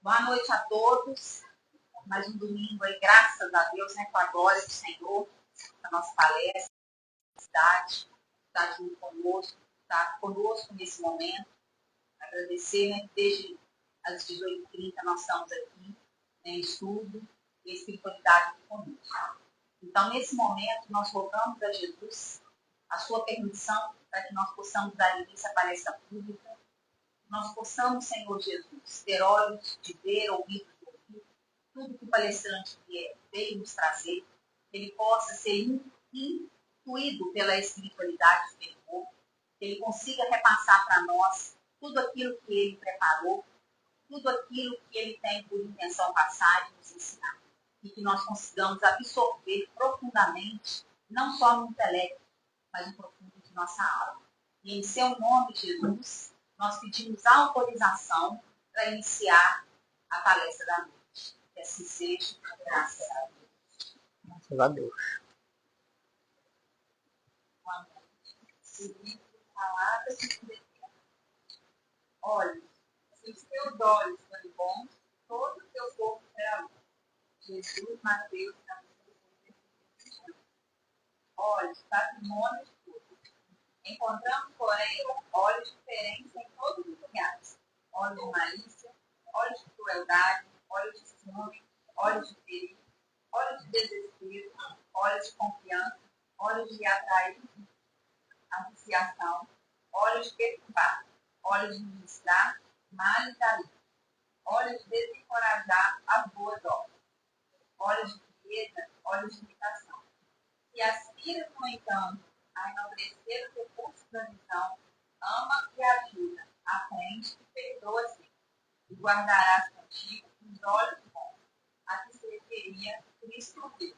Boa noite a todos. Mais um domingo aí, graças a Deus, né, com a glória do Senhor, a nossa palestra, a cidade, está junto conosco, está conosco nesse momento. Agradecer, né, desde as 18h30 nós estamos aqui, né, em estudo e espiritualidade aqui conosco. Então, nesse momento, nós rogamos a Jesus a sua permissão para que nós possamos dar início à palestra pública. Nós possamos, Senhor Jesus, ter olhos de ver, ouvidos de ouvir, tudo que o palestrante veio nos trazer, que ele possa ser intuído pela espiritualidade do Senhor, que ele consiga repassar para nós tudo aquilo que ele preparou, tudo aquilo que ele tem por intenção passar e nos ensinar. E que nós consigamos absorver profundamente, não só no intelecto, mas no profundo de nossa alma. E em seu nome, Jesus, nós pedimos autorização para iniciar a palestra da noite. Que assim seja, graças a Deus. Graças a Deus. Boa noite. Seguindo palavras de olha, se os teus olhos forem bons, todo o teu corpo será bom. Jesus, Mateus, capítulo 5. Olhos, patrimônio de tudo. Encontramos, porém, olhos diferentes em todos os lugares. Olhos de malícia, olhos de crueldade, olhos de ciúme, olhos de perigo, olhos de desespero, olhos de confiança, olhos de atrair associação, olhos de perturbar, olhos de ministrar, mal e talento, olhos de desencorajar as boas obras, olhos de riqueza, olhos de imitação. Se aspiras, no entanto, a enobrecer os recursos da visão, ama e ajuda, aprende e perdoa-se, e guardarás contigo os olhos bons, a que se referia Cristo Deus,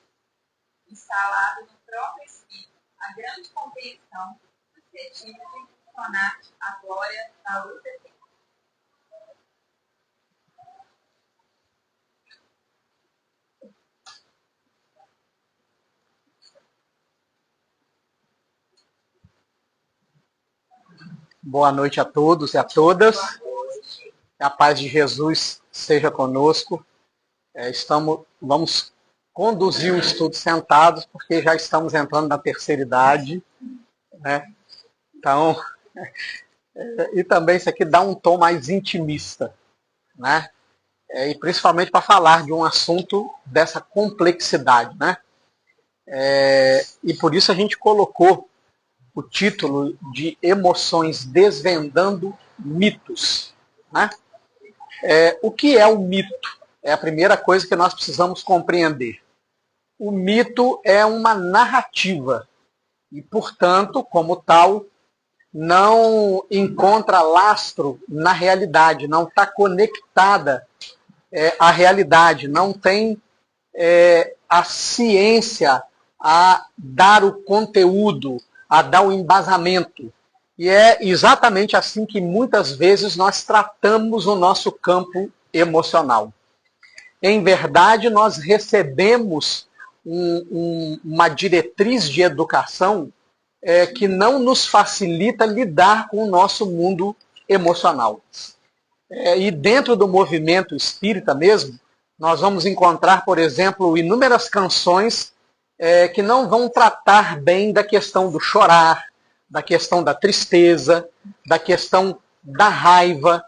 instalado no próprio Espírito, a grande compreensão suscetível de funcionar a glória da luz eterna. Boa noite a todos e a todas. A paz de Jesus seja conosco. Vamos conduzir o estudo sentados, porque já estamos entrando na terceira idade, né? Então, e também isso aqui dá um tom mais intimista, né? E principalmente para falar de um assunto dessa complexidade, né? E por isso a gente colocou o título de Emoções Desvendando Mitos, né? O que é o mito? É a primeira coisa que nós precisamos compreender. O mito é uma narrativa e, portanto, como tal, não encontra lastro na realidade, não está conectada à realidade, não tem a ciência a dar o conteúdo, a dar o embasamento. E é exatamente assim que muitas vezes nós tratamos o nosso campo emocional. Em verdade, nós recebemos uma diretriz de educação que não nos facilita lidar com o nosso mundo emocional. E dentro do movimento espírita mesmo, nós vamos encontrar, por exemplo, inúmeras canções que não vão tratar bem da questão do chorar, da questão da tristeza, da questão da raiva,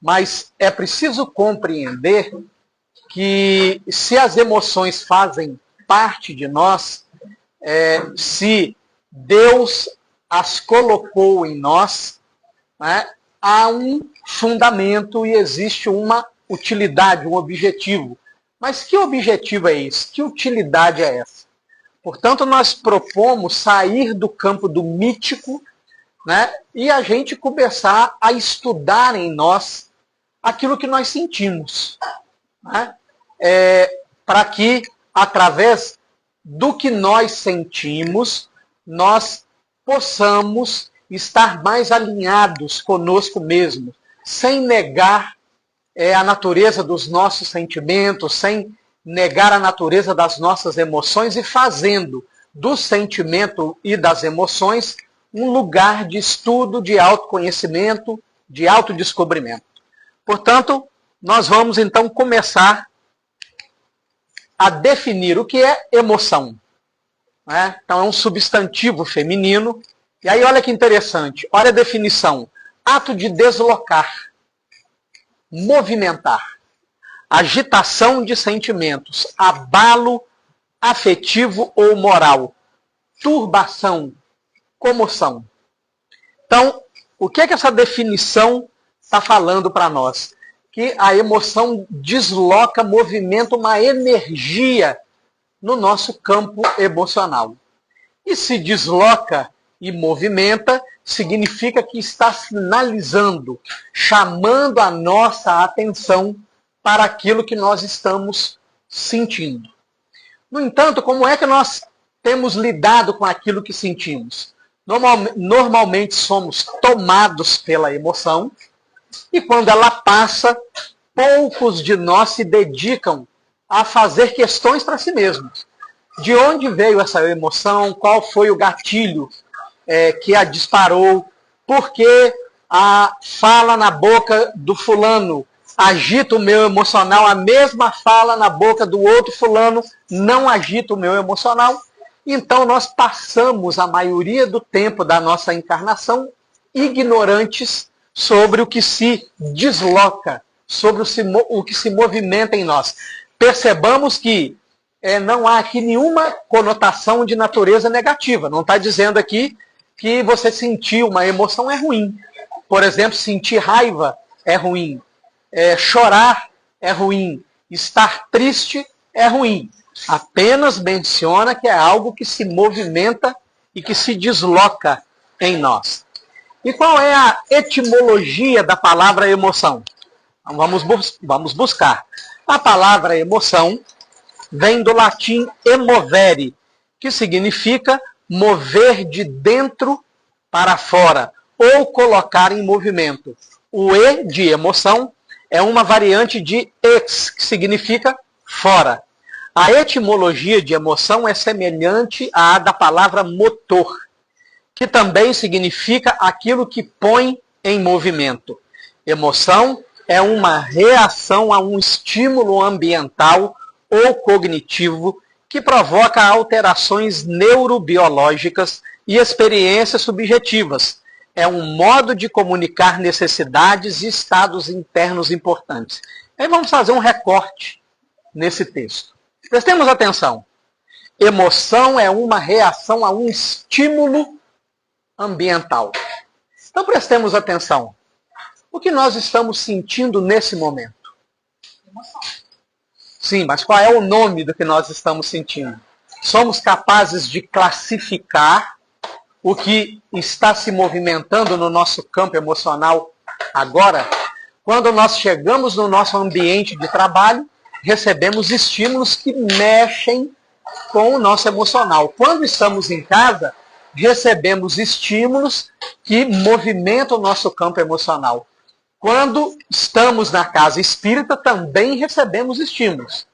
mas é preciso compreender que se as emoções fazem parte de nós, se Deus as colocou em nós, né, há um fundamento e existe uma utilidade, um objetivo. Mas que objetivo é esse? Que utilidade é essa? Portanto, nós propomos sair do campo do mítico, né, e a gente começar a estudar em nós aquilo que nós sentimos, né, para que, através do que nós sentimos, nós possamos estar mais alinhados conosco mesmo, sem negar a natureza dos nossos sentimentos, sem negar a natureza das nossas emoções e fazendo do sentimento e das emoções um lugar de estudo, de autoconhecimento, de autodescobrimento. Portanto, nós vamos então começar a definir o que é emoção. Né? Então é um substantivo feminino. E aí olha que interessante, olha a definição. Ato de deslocar, movimentar, agitação de sentimentos, abalo afetivo ou moral, turbação, comoção. Então, o que é que essa definição está falando para nós? Que a emoção desloca, movimenta uma energia no nosso campo emocional. E se desloca e movimenta, significa que está sinalizando, chamando a nossa atenção para aquilo que nós estamos sentindo. No entanto, como é que nós temos lidado com aquilo que sentimos? Normalmente somos tomados pela emoção e quando ela passa, poucos de nós se dedicam a fazer questões para si mesmos. De onde veio essa emoção? Qual foi o gatilho que a disparou? Por que a fala na boca do fulano agita o meu emocional? A mesma fala na boca do outro fulano não agita o meu emocional? Então nós passamos a maioria do tempo da nossa encarnação ignorantes sobre o que se desloca, sobre o que se movimenta em nós. Percebamos que não há aqui nenhuma conotação de natureza negativa. Não está dizendo aqui que você sentir uma emoção é ruim. Por exemplo, sentir raiva é ruim. Chorar é ruim. Estar triste é ruim. Apenas menciona que é algo que se movimenta e que se desloca em nós. E qual é a etimologia da palavra emoção? Então, vamos buscar. A palavra emoção vem do latim emovere, que significa mover de dentro para fora, ou colocar em movimento. O e de emoção é uma variante de ex, que significa fora. A etimologia de emoção é semelhante à da palavra motor, que também significa aquilo que põe em movimento. Emoção é uma reação a um estímulo ambiental ou cognitivo que provoca alterações neurobiológicas e experiências subjetivas. É um modo de comunicar necessidades e estados internos importantes. Aí vamos fazer um recorte nesse texto. Prestemos atenção. Emoção é uma reação a um estímulo ambiental. Então prestemos atenção. O que nós estamos sentindo nesse momento? Emoção. Sim, mas qual é o nome do que nós estamos sentindo? Somos capazes de classificar o que está se movimentando no nosso campo emocional agora? Quando nós chegamos no nosso ambiente de trabalho, recebemos estímulos que mexem com o nosso emocional. Quando estamos em casa, recebemos estímulos que movimentam o nosso campo emocional. Quando estamos na casa espírita, também recebemos estímulos.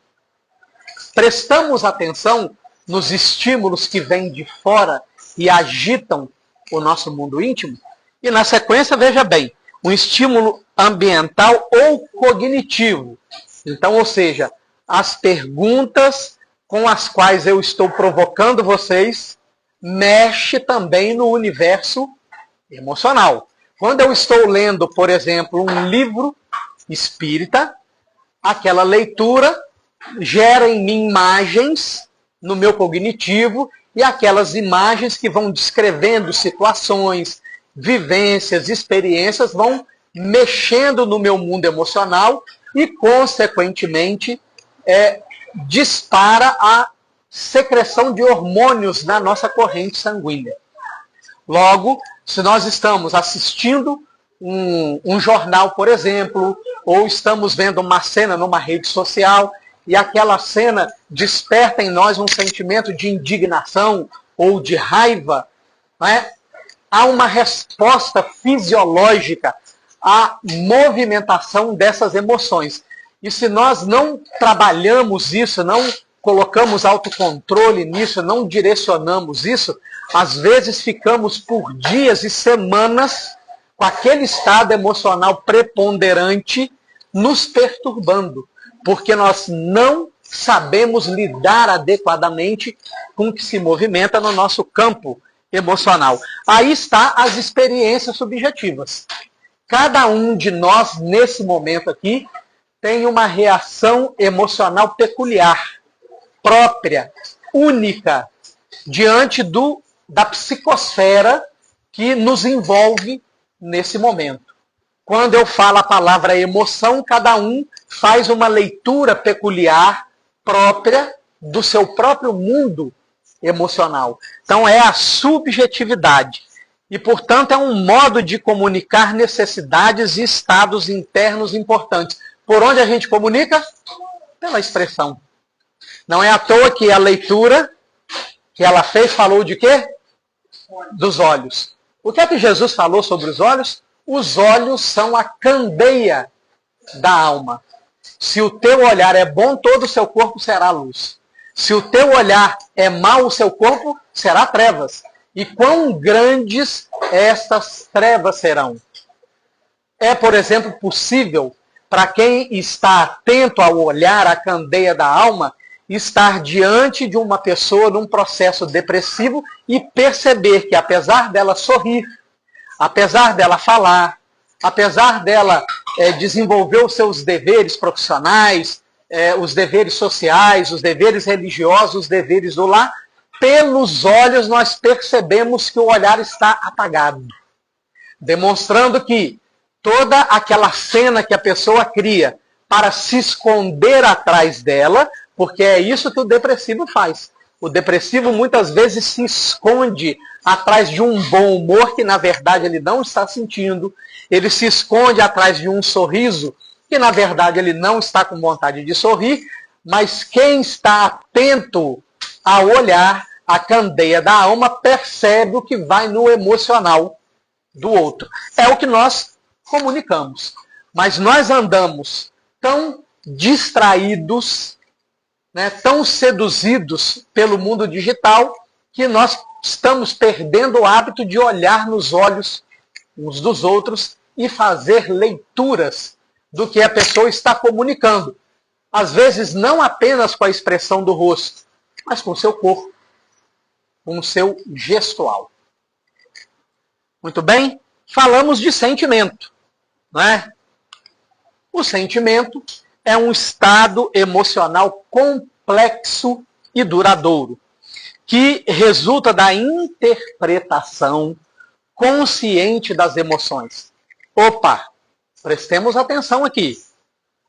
Prestamos atenção nos estímulos que vêm de fora e agitam o nosso mundo íntimo? E na sequência, veja bem, um estímulo ambiental ou cognitivo. Então, ou seja, as perguntas com as quais eu estou provocando vocês mexe também no universo emocional. Quando eu estou lendo, por exemplo, um livro espírita, aquela leitura gera em mim imagens no meu cognitivo e aquelas imagens que vão descrevendo situações, vivências, experiências, vão mexendo no meu mundo emocional e, consequentemente, dispara a secreção de hormônios na nossa corrente sanguínea. Logo, se nós estamos assistindo um jornal, por exemplo, ou estamos vendo uma cena numa rede social e aquela cena desperta em nós um sentimento de indignação ou de raiva, né? Há uma resposta fisiológica à movimentação dessas emoções. E se nós não trabalhamos isso, não colocamos autocontrole nisso, não direcionamos isso, às vezes ficamos por dias e semanas com aquele estado emocional preponderante, nos perturbando, porque nós não sabemos lidar adequadamente com o que se movimenta no nosso campo emocional. Aí está as experiências subjetivas. Cada um de nós, nesse momento aqui, tem uma reação emocional peculiar, própria, única, diante da psicosfera que nos envolve nesse momento. Quando eu falo a palavra emoção, cada um faz uma leitura peculiar, própria, do seu próprio mundo emocional. Então é a subjetividade. E, portanto, é um modo de comunicar necessidades e estados internos importantes. Por onde a gente comunica? Pela expressão. Não é à toa que a leitura que ela fez falou de quê? Dos olhos. O que é que Jesus falou sobre os olhos? Os olhos são a candeia da alma. Se o teu olhar é bom, todo o seu corpo será luz. Se o teu olhar é mau, o seu corpo será trevas. E quão grandes estas trevas serão? É, por exemplo, possível para quem está atento ao olhar, à candeia da alma, estar diante de uma pessoa num processo depressivo e perceber que, apesar dela sorrir, apesar dela falar, apesar dela desenvolver os seus deveres profissionais, os deveres sociais, os deveres religiosos, os deveres do lar, pelos olhos nós percebemos que o olhar está apagado, demonstrando que toda aquela cena que a pessoa cria para se esconder atrás dela, porque é isso que o depressivo faz. O depressivo muitas vezes se esconde atrás de um bom humor que na verdade ele não está sentindo, ele se esconde atrás de um sorriso que na verdade ele não está com vontade de sorrir, mas quem está atento ao olhar, a candeia da alma, percebe o que vai no emocional do outro. É o que nós comunicamos. Mas nós andamos tão distraídos, tão seduzidos pelo mundo digital, que nós estamos perdendo o hábito de olhar nos olhos uns dos outros e fazer leituras do que a pessoa está comunicando. Às vezes não apenas com a expressão do rosto, mas com o seu corpo, com o seu gestual. Muito bem? Falamos de sentimento, não é? O sentimento é um estado emocional complexo e duradouro, que resulta da interpretação consciente das emoções. Opa, prestemos atenção aqui.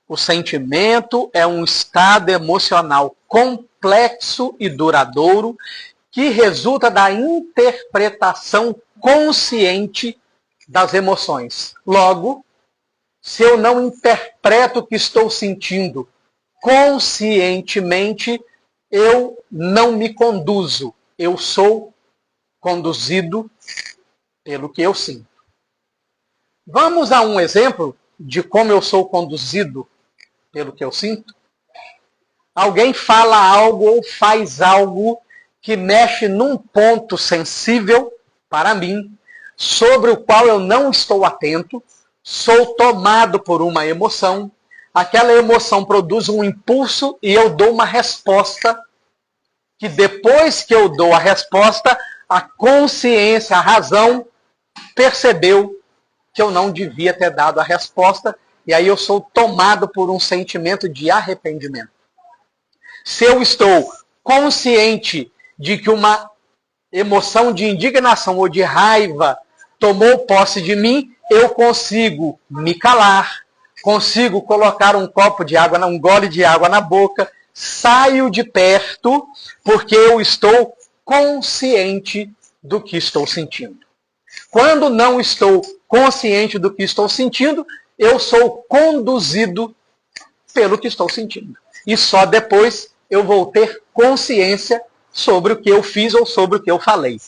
O sentimento é um estado emocional complexo e duradouro que resulta da interpretação consciente das emoções. Logo, se eu não interpreto o que estou sentindo conscientemente, eu não me conduzo. Eu sou conduzido pelo que eu sinto. Vamos a um exemplo de como eu sou conduzido pelo que eu sinto? Alguém fala algo ou faz algo que mexe num ponto sensível para mim, sobre o qual eu não estou atento, sou tomado por uma emoção, aquela emoção produz um impulso e eu dou uma resposta, que depois que eu dou a resposta, a consciência, a razão, percebeu que eu não devia ter dado a resposta, e aí eu sou tomado por um sentimento de arrependimento. Se eu estou consciente de que uma emoção de indignação ou de raiva tomou posse de mim, eu consigo me calar, consigo colocar um copo de água, um gole de água na boca, saio de perto, porque eu estou consciente do que estou sentindo. Quando não estou consciente do que estou sentindo, eu sou conduzido pelo que estou sentindo. E só depois eu vou ter consciência sobre o que eu fiz ou sobre o que eu falei.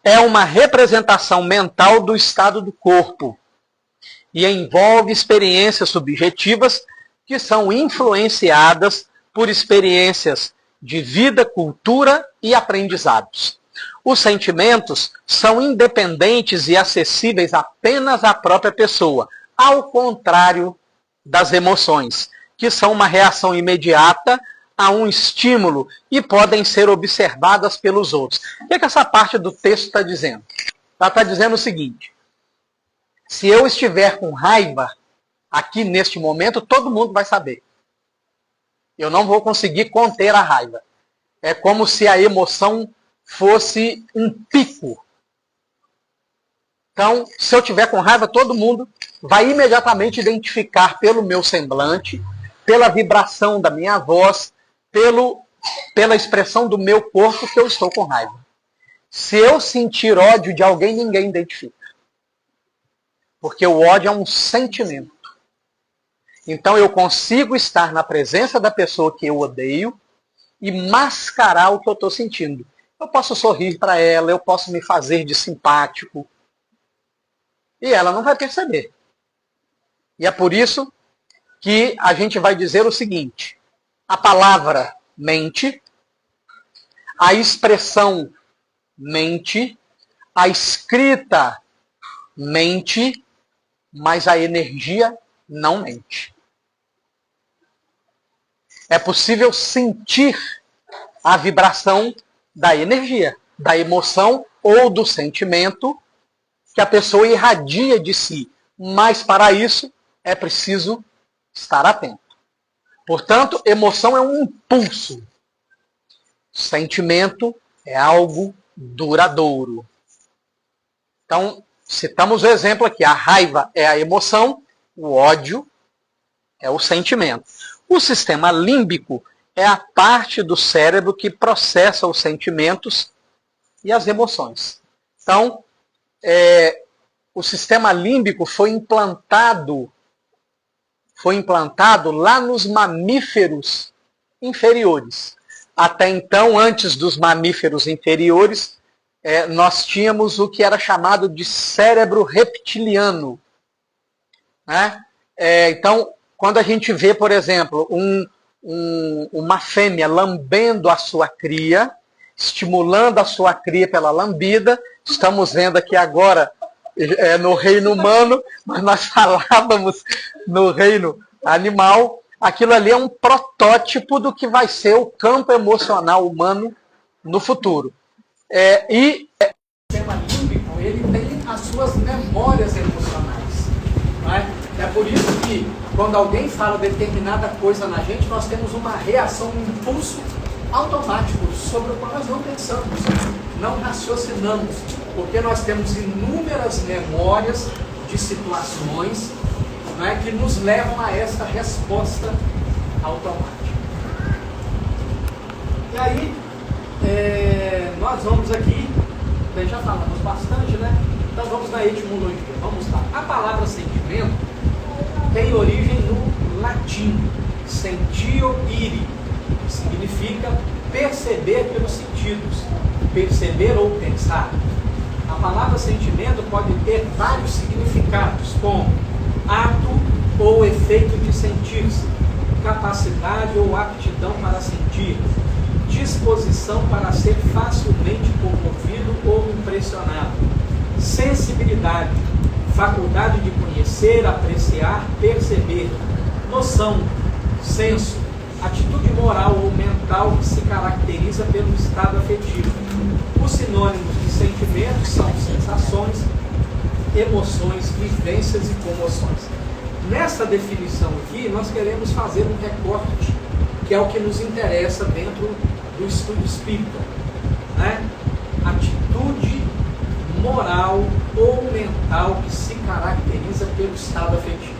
É uma representação mental do estado do corpo e envolve experiências subjetivas que são influenciadas por experiências de vida, cultura e aprendizados. Os sentimentos são independentes e acessíveis apenas à própria pessoa, ao contrário das emoções, que são uma reação imediata a um estímulo e podem ser observadas pelos outros. O que essa parte do texto está dizendo? Ela está dizendo o seguinte: se eu estiver com raiva aqui neste momento, todo mundo vai saber. Eu não vou conseguir conter a raiva. É como se a emoção fosse um pico. Então, se eu estiver com raiva, todo mundo vai imediatamente identificar pelo meu semblante, pela vibração da minha voz, pela expressão do meu corpo que eu estou com raiva. Se eu sentir ódio de alguém, ninguém identifica. Porque o ódio é um sentimento. Então eu consigo estar na presença da pessoa que eu odeio e mascarar o que eu estou sentindo. Eu posso sorrir para ela, eu posso me fazer de simpático. E ela não vai perceber. E é por isso que a gente vai dizer o seguinte: a palavra mente, a expressão mente, a escrita mente, mas a energia não mente. É possível sentir a vibração da energia, da emoção ou do sentimento que a pessoa irradia de si. Mas para isso é preciso estar atento. Portanto, emoção é um impulso. Sentimento é algo duradouro. Então, citamos o exemplo aqui. A raiva é a emoção, o ódio é o sentimento. O sistema límbico é a parte do cérebro que processa os sentimentos e as emoções. Então, o sistema límbico foi implantado lá nos mamíferos inferiores. Até então, antes dos mamíferos inferiores, nós tínhamos o que era chamado de cérebro reptiliano. Né? Então, quando a gente vê, por exemplo, uma fêmea lambendo a sua cria, estimulando a sua cria pela lambida, estamos vendo aqui agora no reino humano, mas nós falávamos no reino animal. Aquilo ali é um protótipo do que vai ser o campo emocional humano no futuro. E o sistema límbico, ele tem as suas memórias emocionais. Não é? É por isso que, quando alguém fala determinada coisa na gente, nós temos uma reação, um impulso automático sobre o qual nós não pensamos, não raciocinamos, porque nós temos inúmeras memórias de situações, não é, que nos levam a essa resposta automática. E aí, nós vamos aqui, bem, já falamos bastante, né? Então vamos na etimologia, vamos lá. A palavra sentimento tem origem no latim, sentio ire, que significa perceber pelos sentidos, perceber ou pensar. A palavra sentimento pode ter vários significados, como ato ou efeito de sentir-se, capacidade ou aptidão para sentir, disposição para ser facilmente comovido ou impressionado, sensibilidade, faculdade de conhecer, apreciar, perceber, noção, senso, atitude moral ou mental que se caracteriza pelo estado afetivo. Os sinônimos de sentimentos são sensações, emoções, vivências e comoções. Nessa definição aqui, nós queremos fazer um recorte, que é o que nos interessa dentro do estudo espírita, né? Atitude moral ou mental que se caracteriza pelo estado afetivo.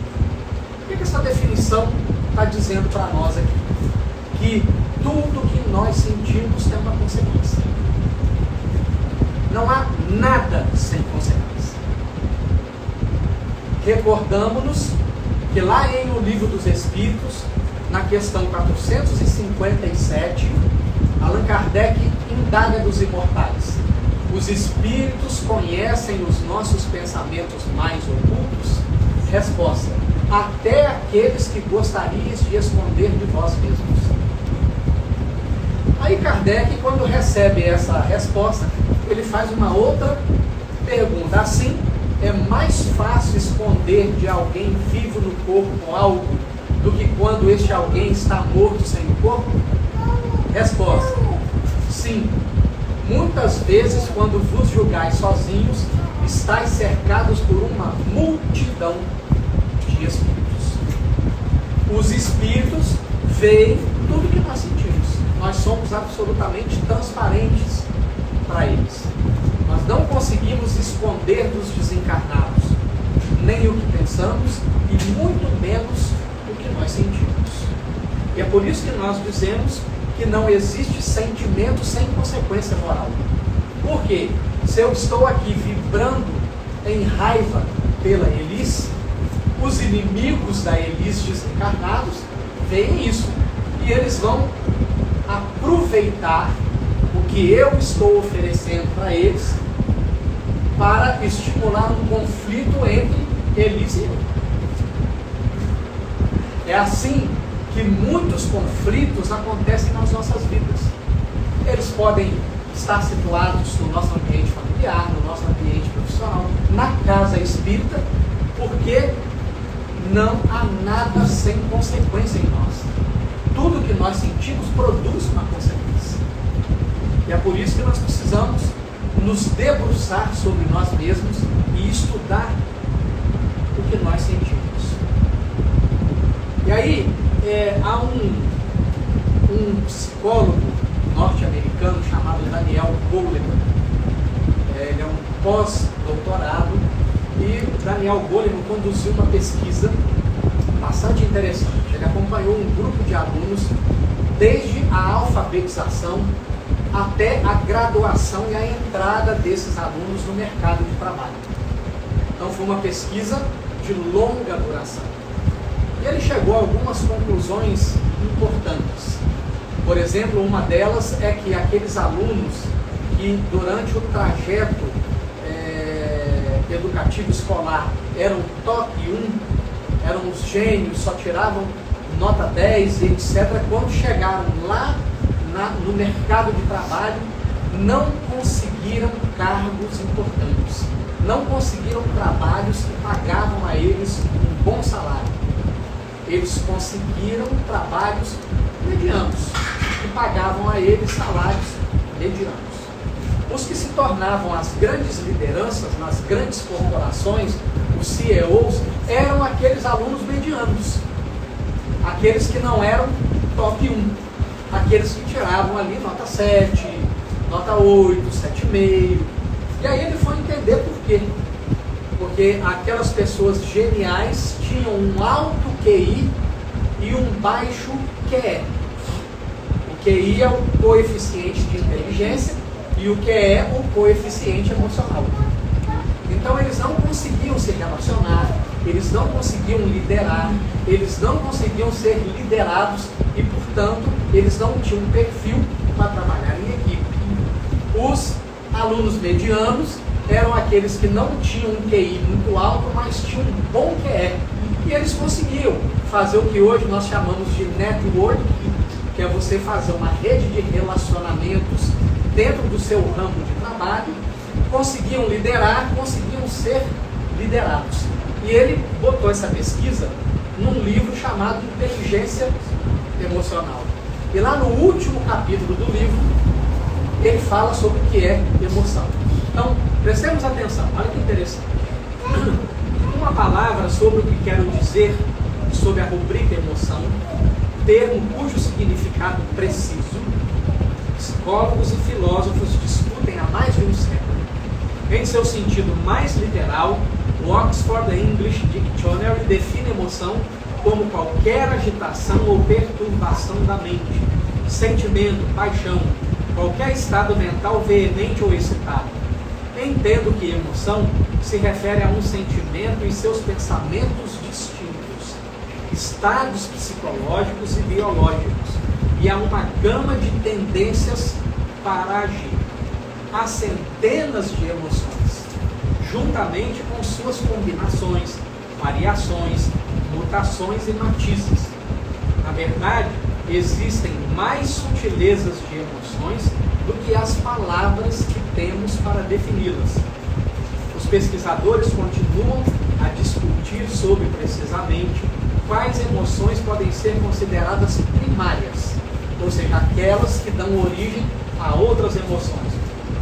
O que essa definição está dizendo para nós aqui? Que tudo que nós sentimos tem uma consequência. Não há nada sem consequência. Recordamos-nos que lá em O Livro dos Espíritos, na questão 457, Allan Kardec indaga dos imortais: os espíritos conhecem os nossos pensamentos mais ocultos? Resposta: até aqueles que gostarias de esconder de vós mesmos. Aí Kardec, quando recebe essa resposta, ele faz uma outra pergunta: assim, é mais fácil esconder de alguém vivo no corpo algo do que quando este alguém está morto sem o corpo? Resposta: sim. Muitas vezes, quando vos julgais sozinhos, estáis cercados por uma multidão de espíritos. Os espíritos veem tudo que nós sentimos. Nós somos absolutamente transparentes para eles. Nós não conseguimos esconder dos desencarnados nem o que pensamos e muito menos o que nós sentimos. E é por isso que nós dizemos que não existe sentimento sem consequência moral. Por quê? Se eu estou aqui vibrando em raiva pela Elis, os inimigos da Elis desencarnados veem isso e eles vão aproveitar o que eu estou oferecendo para eles para estimular um conflito entre Elis e eu. É assim que muitos conflitos acontecem nas nossas vidas. Eles podem estar situados no nosso ambiente familiar, no nosso ambiente profissional, na casa espírita, porque não há nada sem consequência em nós. Tudo que nós sentimos produz uma consequência. E é por isso que nós precisamos nos debruçar sobre nós mesmos e estudar o que nós sentimos. E aí, há um psicólogo norte-americano chamado Daniel Goleman. Ele é um pós-doutorado e Daniel Goleman conduziu uma pesquisa bastante interessante. Ele acompanhou um grupo de alunos desde a alfabetização até a graduação e a entrada desses alunos no mercado de trabalho. Então foi uma pesquisa de longa duração. E ele chegou a algumas conclusões importantes. Por exemplo, uma delas é que aqueles alunos que durante o trajeto educativo escolar eram top 1, eram os gênios, só tiravam nota 10 e etc., quando chegaram lá no mercado de trabalho, não conseguiram cargos importantes, não conseguiram trabalhos que pagavam a eles um bom salário. Eles conseguiram trabalhos medianos, que pagavam a eles salários medianos. Os que se tornavam as grandes lideranças nas grandes corporações, os CEOs, eram aqueles alunos medianos, aqueles que não eram top 1, aqueles que tiravam ali nota 7, nota 8, 7,5. E aí ele foi entender por quê. Porque aquelas pessoas geniais tinham um alto QI e um baixo QE. O QI é o coeficiente de inteligência e o QE é o coeficiente emocional. Então eles não conseguiam se relacionar, eles não conseguiam liderar, eles não conseguiam ser liderados e, portanto, eles não tinham perfil para trabalhar em equipe. Os alunos medianos eram aqueles que não tinham um QI muito alto, mas tinham um bom QE. E eles conseguiam fazer o que hoje nós chamamos de network, que é você fazer uma rede de relacionamentos dentro do seu ramo de trabalho, conseguiam liderar, conseguiam ser liderados. E ele botou essa pesquisa num livro chamado Inteligência Emocional. E lá no último capítulo do livro, ele fala sobre o que é emoção. Então, prestemos atenção, olha que interessante. Uma palavra sobre o que quero dizer sobre a rubrica emoção, termo cujo significado preciso, psicólogos e filósofos discutem há mais de um século. Em seu sentido mais literal, o Oxford English Dictionary define emoção como qualquer agitação ou perturbação da mente, sentimento, paixão, qualquer estado mental veemente ou excitado. Entendo que emoção se refere a um sentimento e seus pensamentos distintos, estados psicológicos e biológicos, e a uma gama de tendências para agir. Há centenas de emoções, juntamente com suas combinações, variações, mutações e matizes. Na verdade, existem mais sutilezas de emoções do que as palavras que temos para defini-las. Os pesquisadores continuam a discutir sobre, precisamente, quais emoções podem ser consideradas primárias, ou seja, aquelas que dão origem a outras emoções,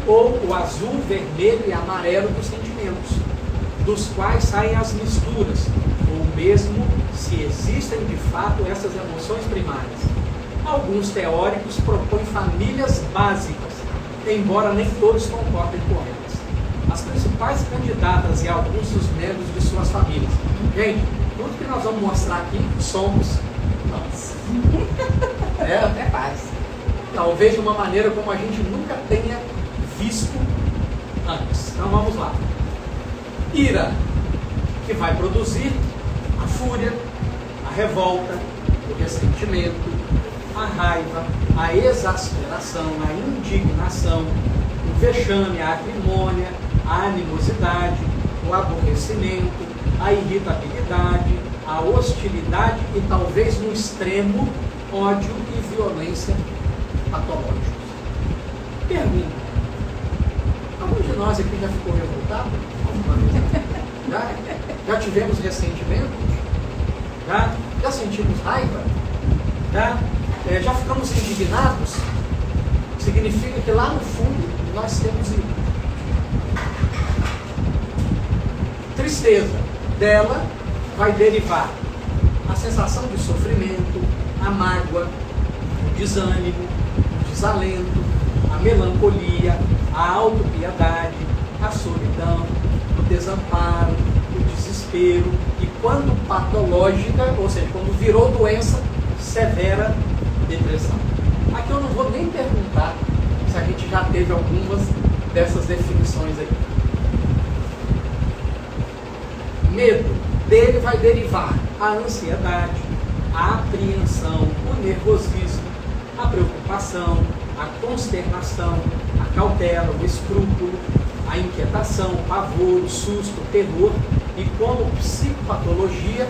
ou o azul, vermelho e amarelo dos sentimentos, dos quais saem as misturas, ou mesmo se existem de fato essas emoções primárias. Alguns teóricos propõem famílias básicas, embora nem todos concordem com elas. As principais candidatas e alguns dos membros de suas famílias. Gente, tudo que nós vamos mostrar aqui somos nós. Até paz. Talvez de uma maneira como a gente nunca tenha visto antes. Então vamos lá. Ira, que vai produzir a fúria, a revolta, o ressentimento, a raiva, a exasperação, a indignação, o vexame, a acrimônia, a animosidade, o aborrecimento, a irritabilidade, a hostilidade e talvez no extremo ódio e violência patológicos. Pergunta: algum de nós aqui já ficou revoltado? Já tivemos ressentimento? Já sentimos raiva? Já ficamos indignados? Significa que lá no fundo nós temos ira. Tristeza. Dela vai derivar a sensação de sofrimento, a mágoa, o desânimo, o desalento, a melancolia, a autopiedade, a solidão, o desamparo, o desespero e, quando patológica, ou seja, quando virou doença, severa depressão. Aqui eu não vou nem perguntar se a gente já teve algumas dessas definições aí. Medo. Dele vai derivar a ansiedade, a apreensão, o nervosismo, a preocupação, a consternação, a cautela, o escrúpulo, a inquietação, o pavor, o susto, o terror e, como psicopatologia,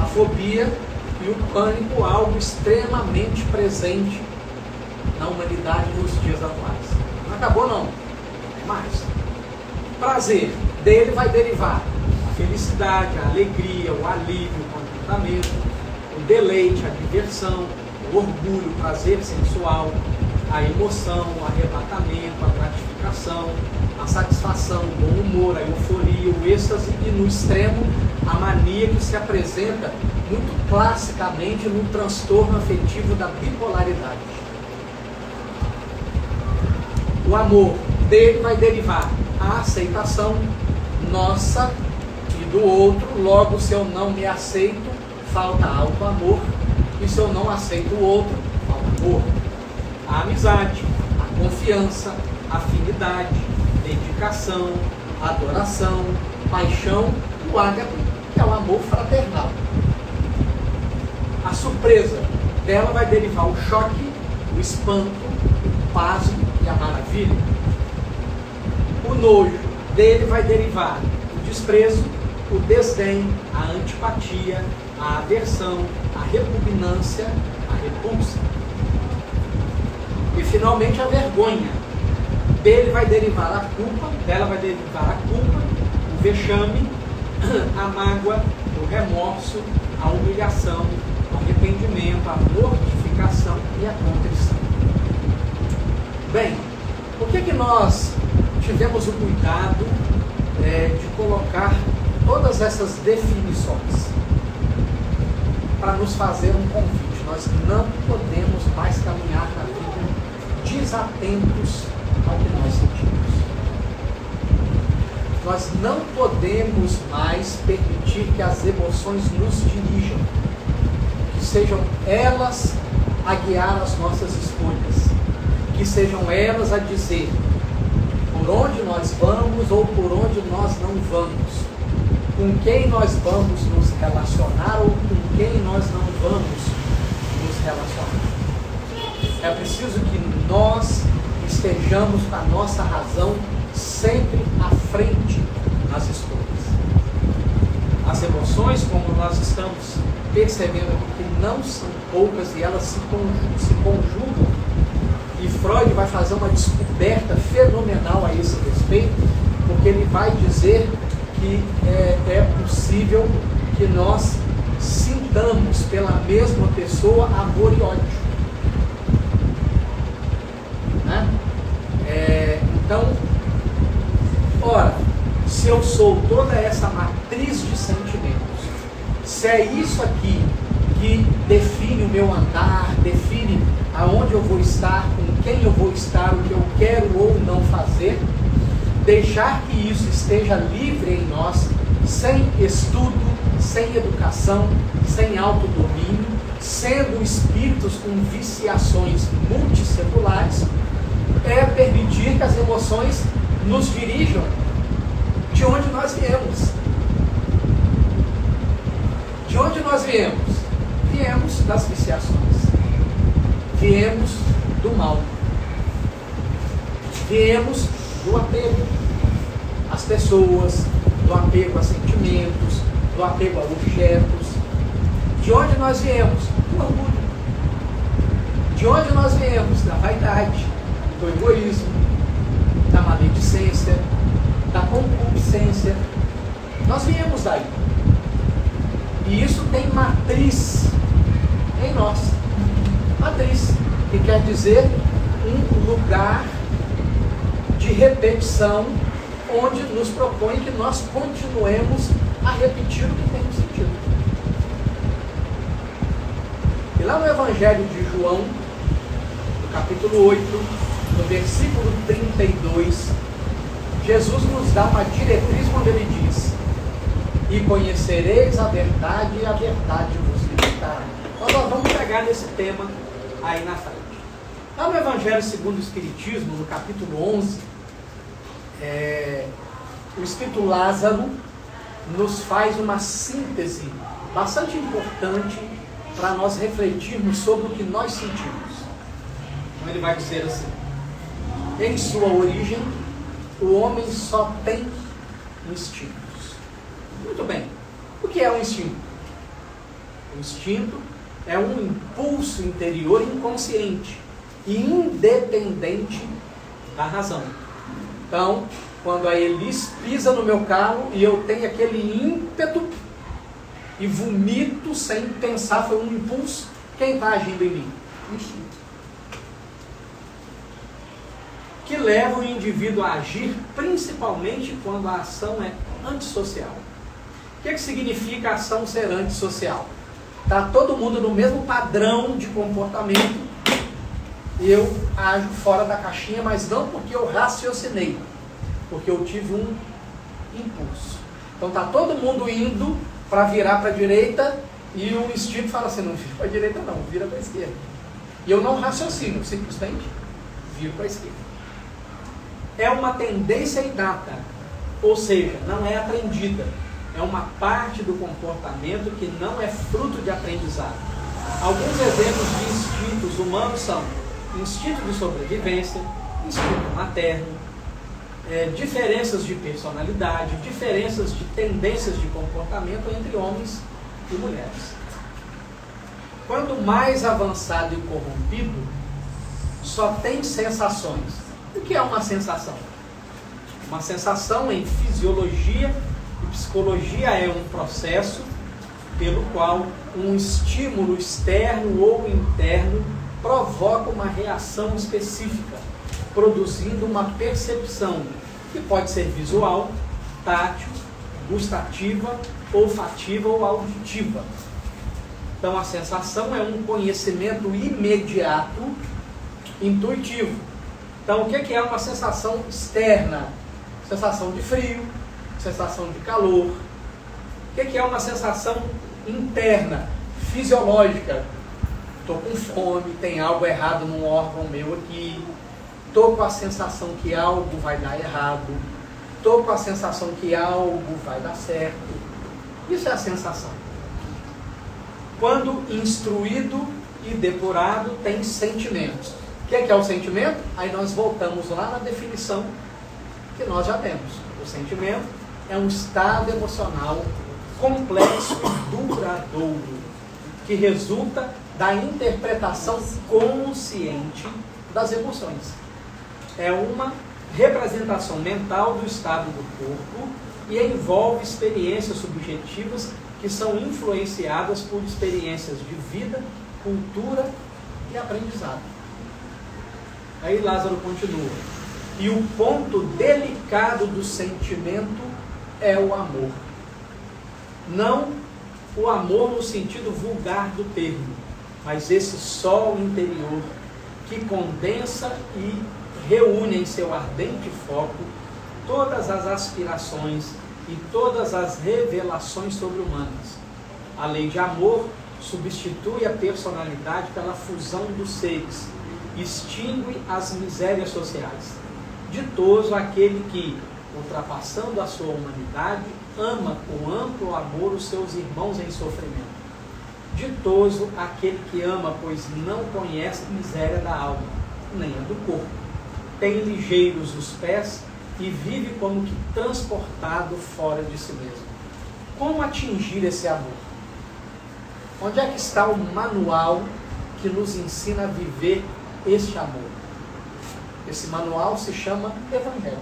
a fobia e o pânico, algo extremamente presente na humanidade nos dias atuais. Não acabou não, tem mais. Prazer. Dele vai derivar a felicidade, a alegria, o alívio, o contentamento, o deleite, a diversão, o orgulho, o prazer sensual, a emoção, o arrebatamento, a gratificação, a satisfação, o bom humor, a euforia, o êxtase e, no extremo, a mania, que se apresenta muito classicamente no transtorno afetivo da bipolaridade. O amor. Dele vai derivar a aceitação nossa e do outro, logo, se eu não me aceito, falta auto-amor, e se eu não aceito o outro, falta amor. A amizade, a confiança, a afinidade, dedicação, adoração, paixão, o ágape, que é o amor fraternal. A surpresa. Dela vai derivar o choque, o espanto, o pasmo e a maravilha. O nojo. Dele vai derivar o desprezo, o desdém, a antipatia, a aversão, a repugnância, a repulsa. E finalmente a vergonha. Dele vai derivar a culpa, dela vai derivar a culpa, o vexame, a mágoa, o remorso, a humilhação, o arrependimento, a mortificação e a contrição. Bem, por que nós tivemos o cuidado de colocar todas essas definições? Para nos fazer um convite. Nós não podemos mais caminhar na vida desatentos ao que nós sentimos. Nós não podemos mais permitir que as emoções nos dirijam, que sejam elas a guiar as nossas escolhas, que sejam elas a dizer por onde nós vamos ou por onde nós não vamos, com quem nós vamos nos relacionar ou com quem nós não vamos nos relacionar. É preciso que nós estejamos com a nossa razão sempre à frente nas escolhas. As emoções, como nós estamos percebendo aqui, que não são poucas e elas se conjugam, e Freud vai fazer uma descoberta fenomenal a esse respeito, porque ele vai dizer que é possível que nós sintamos pela mesma pessoa amor e ódio. Né? Então, ora, se eu sou toda essa matriz de sentimentos, se é isso aqui que define o meu andar, define aonde eu vou estar, com quem eu vou estar, o que eu quero ou não fazer, deixar que isso esteja livre em nós, sem estudo, sem educação, sem autodomínio, sendo espíritos com viciações multissekulares, é permitir que as emoções nos dirijam de onde nós viemos. De onde nós viemos? Viemos das viciações. Viemos do mal. Viemos do apego às pessoas, do apego a sentimentos, do apego a objetos. De onde nós viemos? Do orgulho. De onde nós viemos? Da vaidade, do egoísmo, da maledicência, da concupiscência. Nós viemos daí. E isso tem matriz em nós. Matriz, que quer dizer um lugar de repetição, onde nos propõe que nós continuemos a repetir o que temos sentido. E lá no Evangelho de João, no capítulo 8, no versículo 32, Jesus nos dá uma diretriz quando ele diz: e conhecereis a verdade, e a verdade vos libertará. Então nós vamos pegar nesse tema aí na frente. Lá no Evangelho segundo o Espiritismo, no capítulo 11, o Espírito Lázaro nos faz uma síntese bastante importante para nós refletirmos sobre o que nós sentimos. Então ele vai dizer assim: em sua origem, o homem só tem instintos. Muito bem. O que é um instinto? O instinto é um impulso interior inconsciente e independente da razão. Então, quando a Elis pisa no meu carro e eu tenho aquele ímpeto e vomito sem pensar, foi um impulso, quem está agindo em mim? O instinto. Que leva o indivíduo a agir, principalmente quando a ação é antissocial. O que significa a ação ser antissocial? Está todo mundo no mesmo padrão de comportamento, eu ajo fora da caixinha, mas não porque eu raciocinei, porque eu tive um impulso. Então está todo mundo indo para virar para a direita e o instinto fala assim: não vira para a direita não, vira para a esquerda. E eu não raciocino, simplesmente viro para a esquerda. É uma tendência inata, ou seja, não é aprendida. É uma parte do comportamento que não é fruto de aprendizado. Alguns exemplos de instintos humanos são instinto de sobrevivência, instinto materno, diferenças de personalidade, diferenças de tendências de comportamento entre homens e mulheres. Quando mais avançado e corrompido, só tem sensações. O que é uma sensação? Uma sensação em fisiologia e psicologia é um processo pelo qual um estímulo externo ou interno provoca uma reação específica, produzindo uma percepção que pode ser visual, tátil, gustativa, olfativa ou auditiva. Então a sensação é um conhecimento imediato, intuitivo. Então o que é uma sensação externa? Sensação de frio, sensação de calor. O que é uma sensação interna, fisiológica? Estou com fome, tem algo errado num órgão meu aqui. Estou com a sensação que algo vai dar errado. Estou com a sensação que algo vai dar certo. Isso é a sensação. Quando instruído e depurado, tem sentimentos. O que é o sentimento? Aí nós voltamos lá na definição que nós já temos. O sentimento é um estado emocional complexo e duradouro, que resulta da interpretação consciente das emoções. É uma representação mental do estado do corpo e envolve experiências subjetivas que são influenciadas por experiências de vida, cultura e aprendizado. Aí Lázaro continua. E o ponto delicado do sentimento é o amor. Não o amor no sentido vulgar do termo, mas esse sol interior que condensa e reúne em seu ardente foco todas as aspirações e todas as revelações sobre-humanas. A lei de amor substitui a personalidade pela fusão dos seres, extingue as misérias sociais. Ditoso aquele que, ultrapassando a sua humanidade, ama com amplo amor os seus irmãos em sofrimento. Ditoso aquele que ama, pois não conhece a miséria da alma, nem a do corpo. Tem ligeiros os pés e vive como que transportado fora de si mesmo. Como atingir esse amor? Onde é que está o manual que nos ensina a viver este amor? Esse manual se chama Evangelho.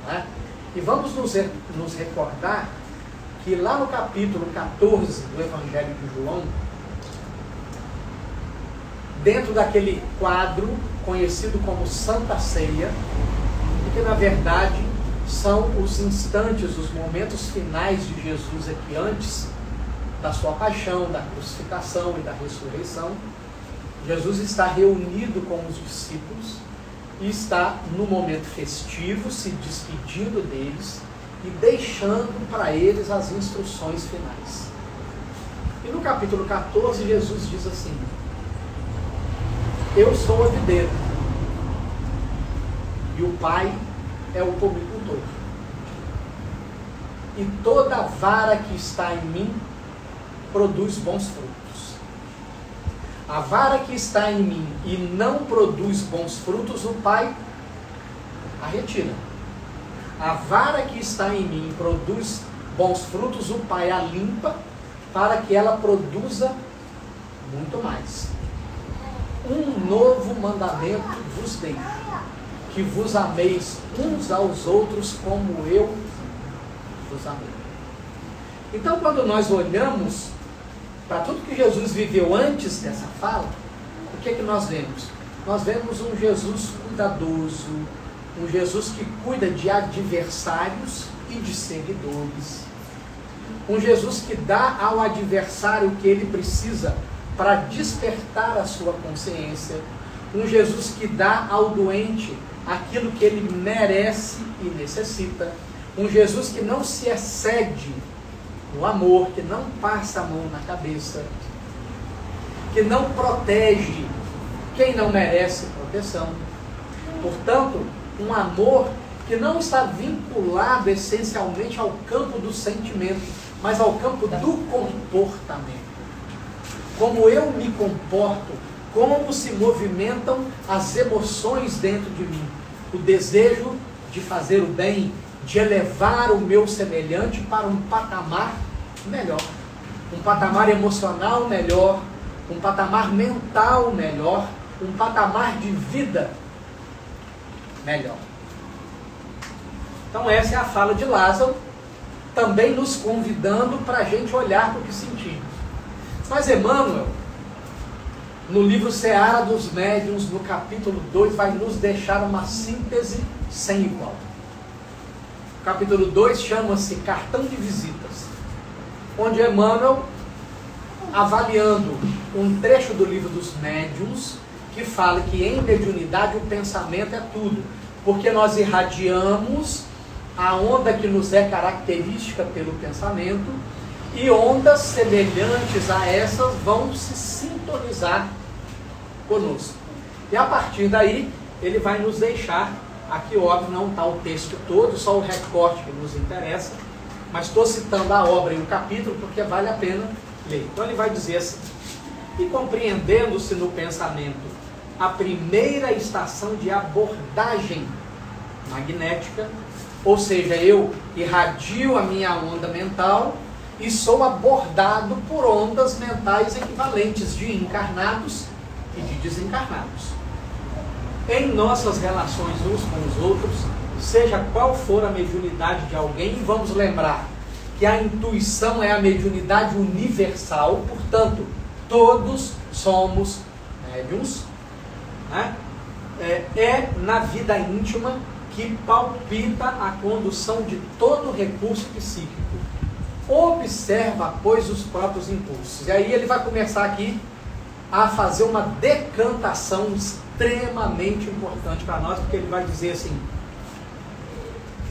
Né? E vamos nos recordar que lá no capítulo 14 do Evangelho de João, dentro daquele quadro conhecido como Santa Ceia, que na verdade são os instantes, os momentos finais de Jesus aqui antes da sua paixão, da crucificação e da ressurreição. Jesus está reunido com os discípulos e está no momento festivo, se despedindo deles e deixando para eles as instruções finais. E no capítulo 14, Jesus diz assim: eu sou a videira e o Pai é o pomicultor. E toda vara que está em mim produz bons frutos. A vara que está em mim e não produz bons frutos, o Pai a retira. A vara que está em mim e produz bons frutos, o Pai a limpa, para que ela produza muito mais. Um novo mandamento vos deixo, que vos ameis uns aos outros como eu vos amei. Então, quando nós olhamos para tudo que Jesus viveu antes dessa fala, o que é que nós vemos? Nós vemos um Jesus cuidadoso, um Jesus que cuida de adversários e de seguidores, um Jesus que dá ao adversário o que ele precisa para despertar a sua consciência, um Jesus que dá ao doente aquilo que ele merece e necessita, um Jesus que não se excede no amor, que não passa a mão na cabeça, que não protege quem não merece proteção. Portanto, um amor que não está vinculado essencialmente ao campo do sentimento, mas ao campo do comportamento. Como eu me comporto, como se movimentam as emoções dentro de mim. O desejo de fazer o bem, de elevar o meu semelhante para um patamar melhor. Um patamar emocional melhor, um patamar mental melhor, um patamar de vida melhor. Então essa é a fala de Lázaro, também nos convidando para a gente olhar para o que sentimos. Mas Emmanuel, no livro Seara dos Médiuns, no capítulo 2, vai nos deixar uma síntese sem igual. O capítulo 2 chama-se Cartão de Visitas, onde Emmanuel, avaliando um trecho do livro dos Médiuns, que fala que em mediunidade o pensamento é tudo, porque nós irradiamos a onda que nos é característica pelo pensamento, e ondas semelhantes a essas vão se sintonizar conosco. E a partir daí, ele vai nos deixar, aqui óbvio não está o texto todo, só o recorte que nos interessa, mas estou citando a obra e o capítulo porque vale a pena ler. Então ele vai dizer assim: e compreendendo-se no pensamento a primeira estação de abordagem magnética, ou seja, eu irradio a minha onda mental e sou abordado por ondas mentais equivalentes de encarnados e de desencarnados. em nossas relações uns com os outros, seja qual for a mediunidade de alguém, vamos lembrar que a intuição é a mediunidade universal, portanto, todos somos médiuns, né? É na vida íntima que palpita a condução de todo recurso psíquico. Observa, pois, os próprios impulsos. E aí ele vai começar aqui a fazer uma decantação extremamente importante para nós, porque ele vai dizer assim: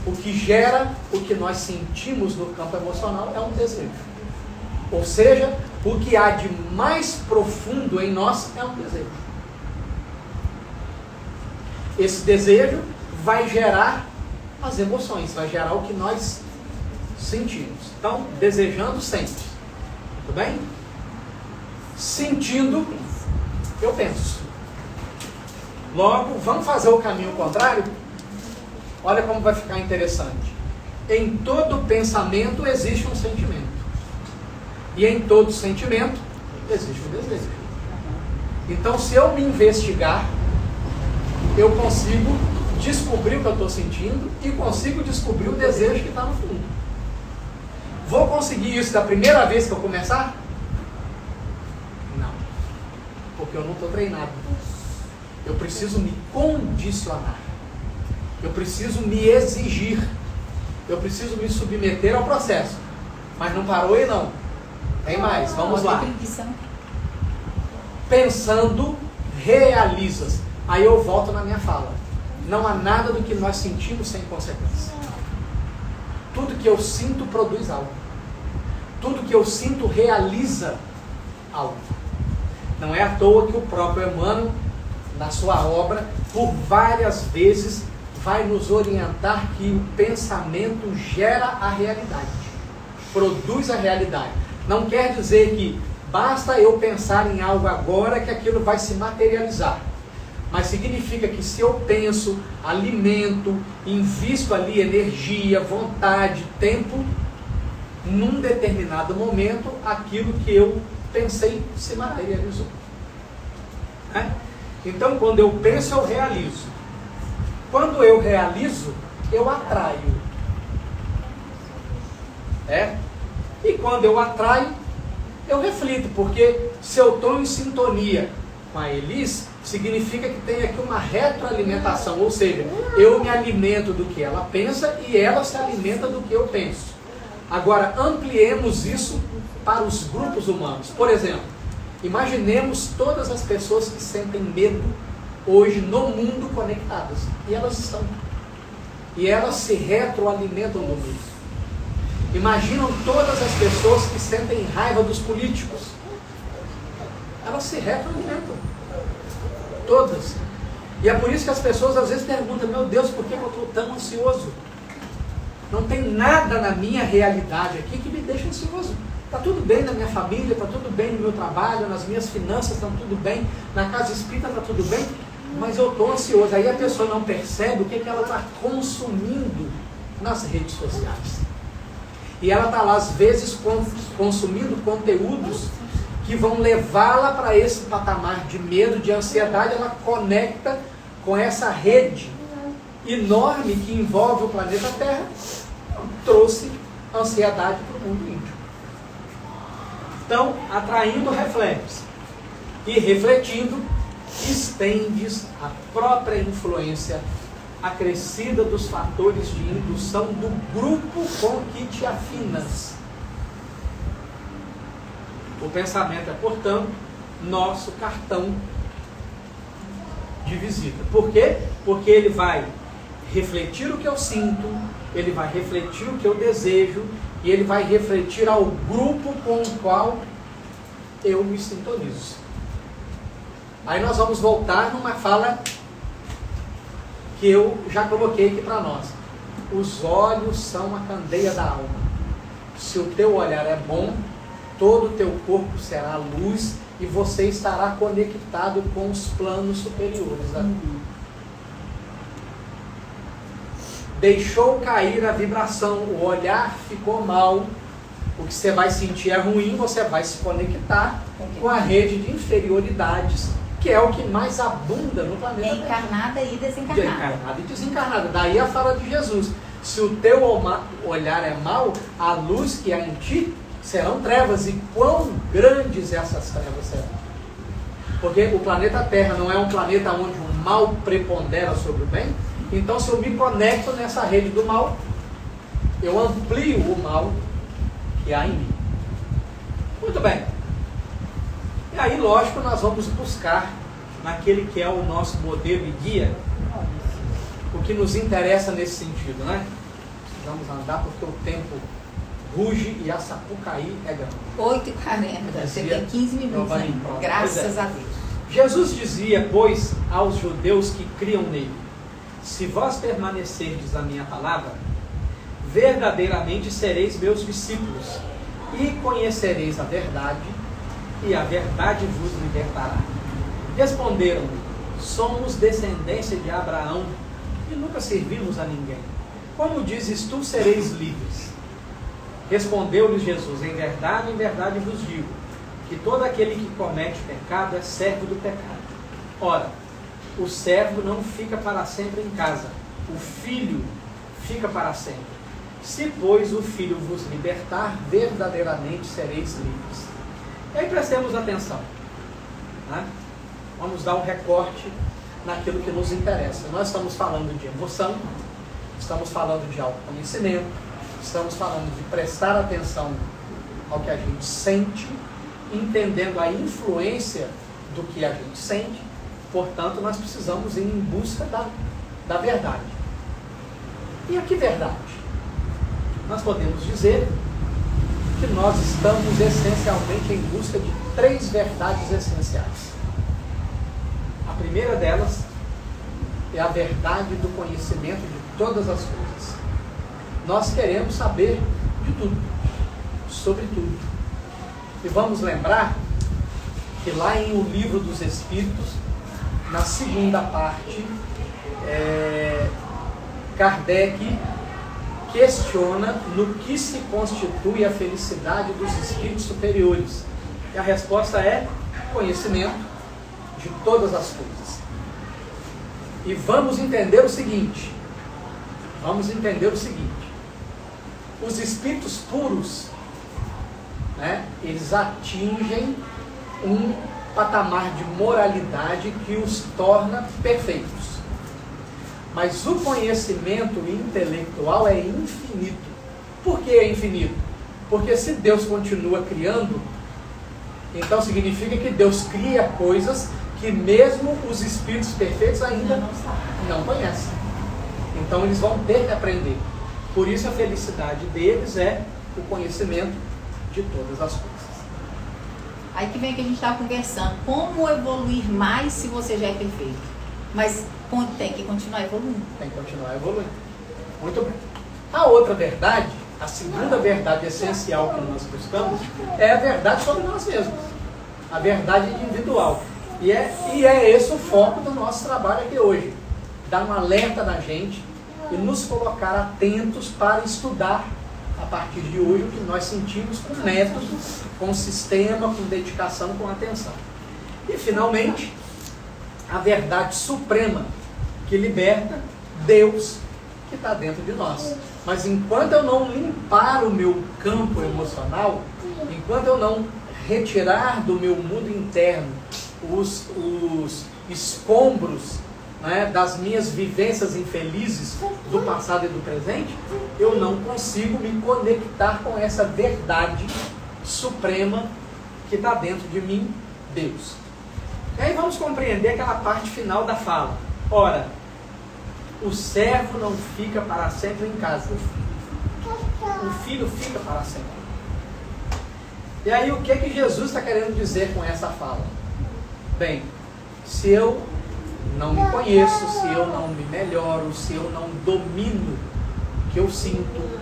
o que gera o que nós sentimos no campo emocional é um desejo. Ou seja, o que há de mais profundo em nós é um desejo. Esse desejo vai gerar as emoções, vai gerar o que nós sentimos. Então, desejando, sente. Tudo bem? Sentindo, eu penso. Logo, vamos fazer o caminho contrário? Olha como vai ficar interessante. Em todo pensamento existe um sentimento. E em todo sentimento existe um desejo. Então, se eu me investigar, eu consigo descobrir o que eu estou sentindo e consigo descobrir o desejo que está no fundo. Vou conseguir isso da primeira vez que eu começar? Não. Porque eu não estou treinado. Eu preciso me condicionar. Eu preciso me exigir. Eu preciso me submeter ao processo. Mas não parou aí não. Tem mais, vamos lá. Pensando, realizas. Aí eu volto na minha fala. Não há nada do que nós sentimos sem consequência. Tudo que eu sinto produz algo. Tudo que eu sinto realiza algo. Não é à toa que o próprio Emmanuel, na sua obra, por várias vezes, vai nos orientar que o pensamento gera a realidade. Produz a realidade. Não quer dizer que basta eu pensar em algo agora que aquilo vai se materializar. Mas significa que se eu penso, alimento, invisto ali energia, vontade, tempo, num determinado momento, aquilo que eu pensei se materializou. Então, quando eu penso, eu realizo. Quando eu realizo, eu atraio. E quando eu atraio, eu reflito, porque se eu estou em sintonia com a Elis, significa que tem aqui uma retroalimentação, ou seja, eu me alimento do que ela pensa e ela se alimenta do que eu penso. Agora, ampliemos isso para os grupos humanos. Por exemplo, imaginemos todas as pessoas que sentem medo hoje no mundo conectadas. E elas estão. E elas se retroalimentam do mundo. Imaginam todas as pessoas que sentem raiva dos políticos. Elas se retroalimentam. Todas. E é por isso que as pessoas às vezes perguntam: meu Deus, por que eu estou tão ansioso? Não tem nada na minha realidade aqui que me deixa ansioso. Está tudo bem na minha família, está tudo bem no meu trabalho, nas minhas finanças está tudo bem, na casa espírita está tudo bem, mas eu estou ansioso. Aí a pessoa não percebe o que ela está consumindo nas redes sociais. E ela está lá, às vezes, consumindo conteúdos que vão levá-la para esse patamar de medo, de ansiedade. Ela conecta com essa rede enorme que envolve o planeta Terra, trouxe ansiedade para o mundo íntimo. Então, atraindo, refletes. E refletindo, estendes a própria influência acrescida dos fatores de indução do grupo com que te afinas. O pensamento é, portanto, nosso cartão de visita. Por quê? Porque ele vai refletir o que eu sinto, ele vai refletir o que eu desejo, e ele vai refletir ao grupo com o qual eu me sintonizo. Aí nós vamos voltar numa fala que eu já coloquei aqui para nós. Os olhos são a candeia da alma. Se o teu olhar é bom, todo o teu corpo será luz e você estará conectado com os planos superiores da vida. Deixou cair a vibração, o olhar ficou mal, o que você vai sentir é ruim, você vai se conectar com a rede de inferioridades que é o que mais abunda no planeta Terra. Encarnada e desencarnada. Encarnada e desencarnada. Daí a fala de Jesus. Se o teu olhar é mau, a luz que há em ti serão trevas. E quão grandes essas trevas serão? Porque o planeta Terra não é um planeta onde o mal prepondera sobre o bem. Então, se eu me conecto nessa rede do mal, eu amplio o mal que há em mim. Muito bem. E aí, lógico, nós vamos buscar naquele que é o nosso modelo e guia, o que nos interessa nesse sentido, né? Precisamos andar porque o tempo ruge e a Sapucaí é grande. 8h40, você tem 15 minutos ainda, graças a Deus. Jesus dizia, pois, aos judeus que criam nele: se vós permanecerdes na minha palavra, verdadeiramente sereis meus discípulos, e conhecereis a verdade, e a verdade vos libertará. Responderam-lhe: somos descendência de Abraão, e nunca servimos a ninguém. Como dizes tu, sereis livres? Respondeu-lhes Jesus: em verdade vos digo, que todo aquele que comete pecado é servo do pecado. Ora, o servo não fica para sempre em casa, o filho fica para sempre. Se, pois, o filho vos libertar, verdadeiramente sereis livres. E aí prestemos atenção, né? Vamos dar um recorte naquilo que nos interessa. Nós estamos falando de emoção, estamos falando de autoconhecimento, estamos falando de prestar atenção ao que a gente sente, entendendo a influência do que a gente sente. Portanto, nós precisamos ir em busca da verdade. E a que verdade? Nós podemos dizer que nós estamos essencialmente em busca de 3 verdades essenciais. A primeira delas é a verdade do conhecimento de todas as coisas. Nós queremos saber de tudo, sobre tudo. E vamos lembrar que lá em O Livro dos Espíritos, na segunda parte, Kardec questiona no que se constitui a felicidade dos espíritos superiores. E a resposta é conhecimento de todas as coisas. E vamos entender o seguinte. Os espíritos puros, né, eles atingem um patamar de moralidade que os torna perfeitos. Mas o conhecimento intelectual é infinito. Por que é infinito? Porque se Deus continua criando, então significa que Deus cria coisas que mesmo os espíritos perfeitos ainda não conhecem. Então eles vão ter que aprender. Por isso a felicidade deles é o conhecimento de todas as coisas. Aí que vem que a gente estava conversando. Como evoluir mais se você já é perfeito? Mas tem que continuar evoluindo. Tem que continuar evoluindo. Muito bem. A outra verdade, a segunda verdade essencial que nós buscamos, é a verdade sobre nós mesmos. A verdade individual. E é esse o foco do nosso trabalho aqui hoje. Dar um alerta na gente e nos colocar atentos para estudar a partir de hoje o que nós sentimos com método, com sistema, com dedicação, com atenção. E finalmente, a verdade suprema que liberta Deus que está dentro de nós. Mas enquanto eu não limpar o meu campo emocional, enquanto eu não retirar do meu mundo interno os escombros, né, das minhas vivências infelizes do passado e do presente, eu não consigo me conectar com essa verdade suprema que está dentro de mim, Deus. E aí vamos compreender aquela parte final da fala. Ora, o servo não fica para sempre em casa. O filho fica para sempre. E aí o que Jesus está querendo dizer com essa fala? Bem, se eu não me conheço, se eu não me melhoro, se eu não domino o que eu sinto,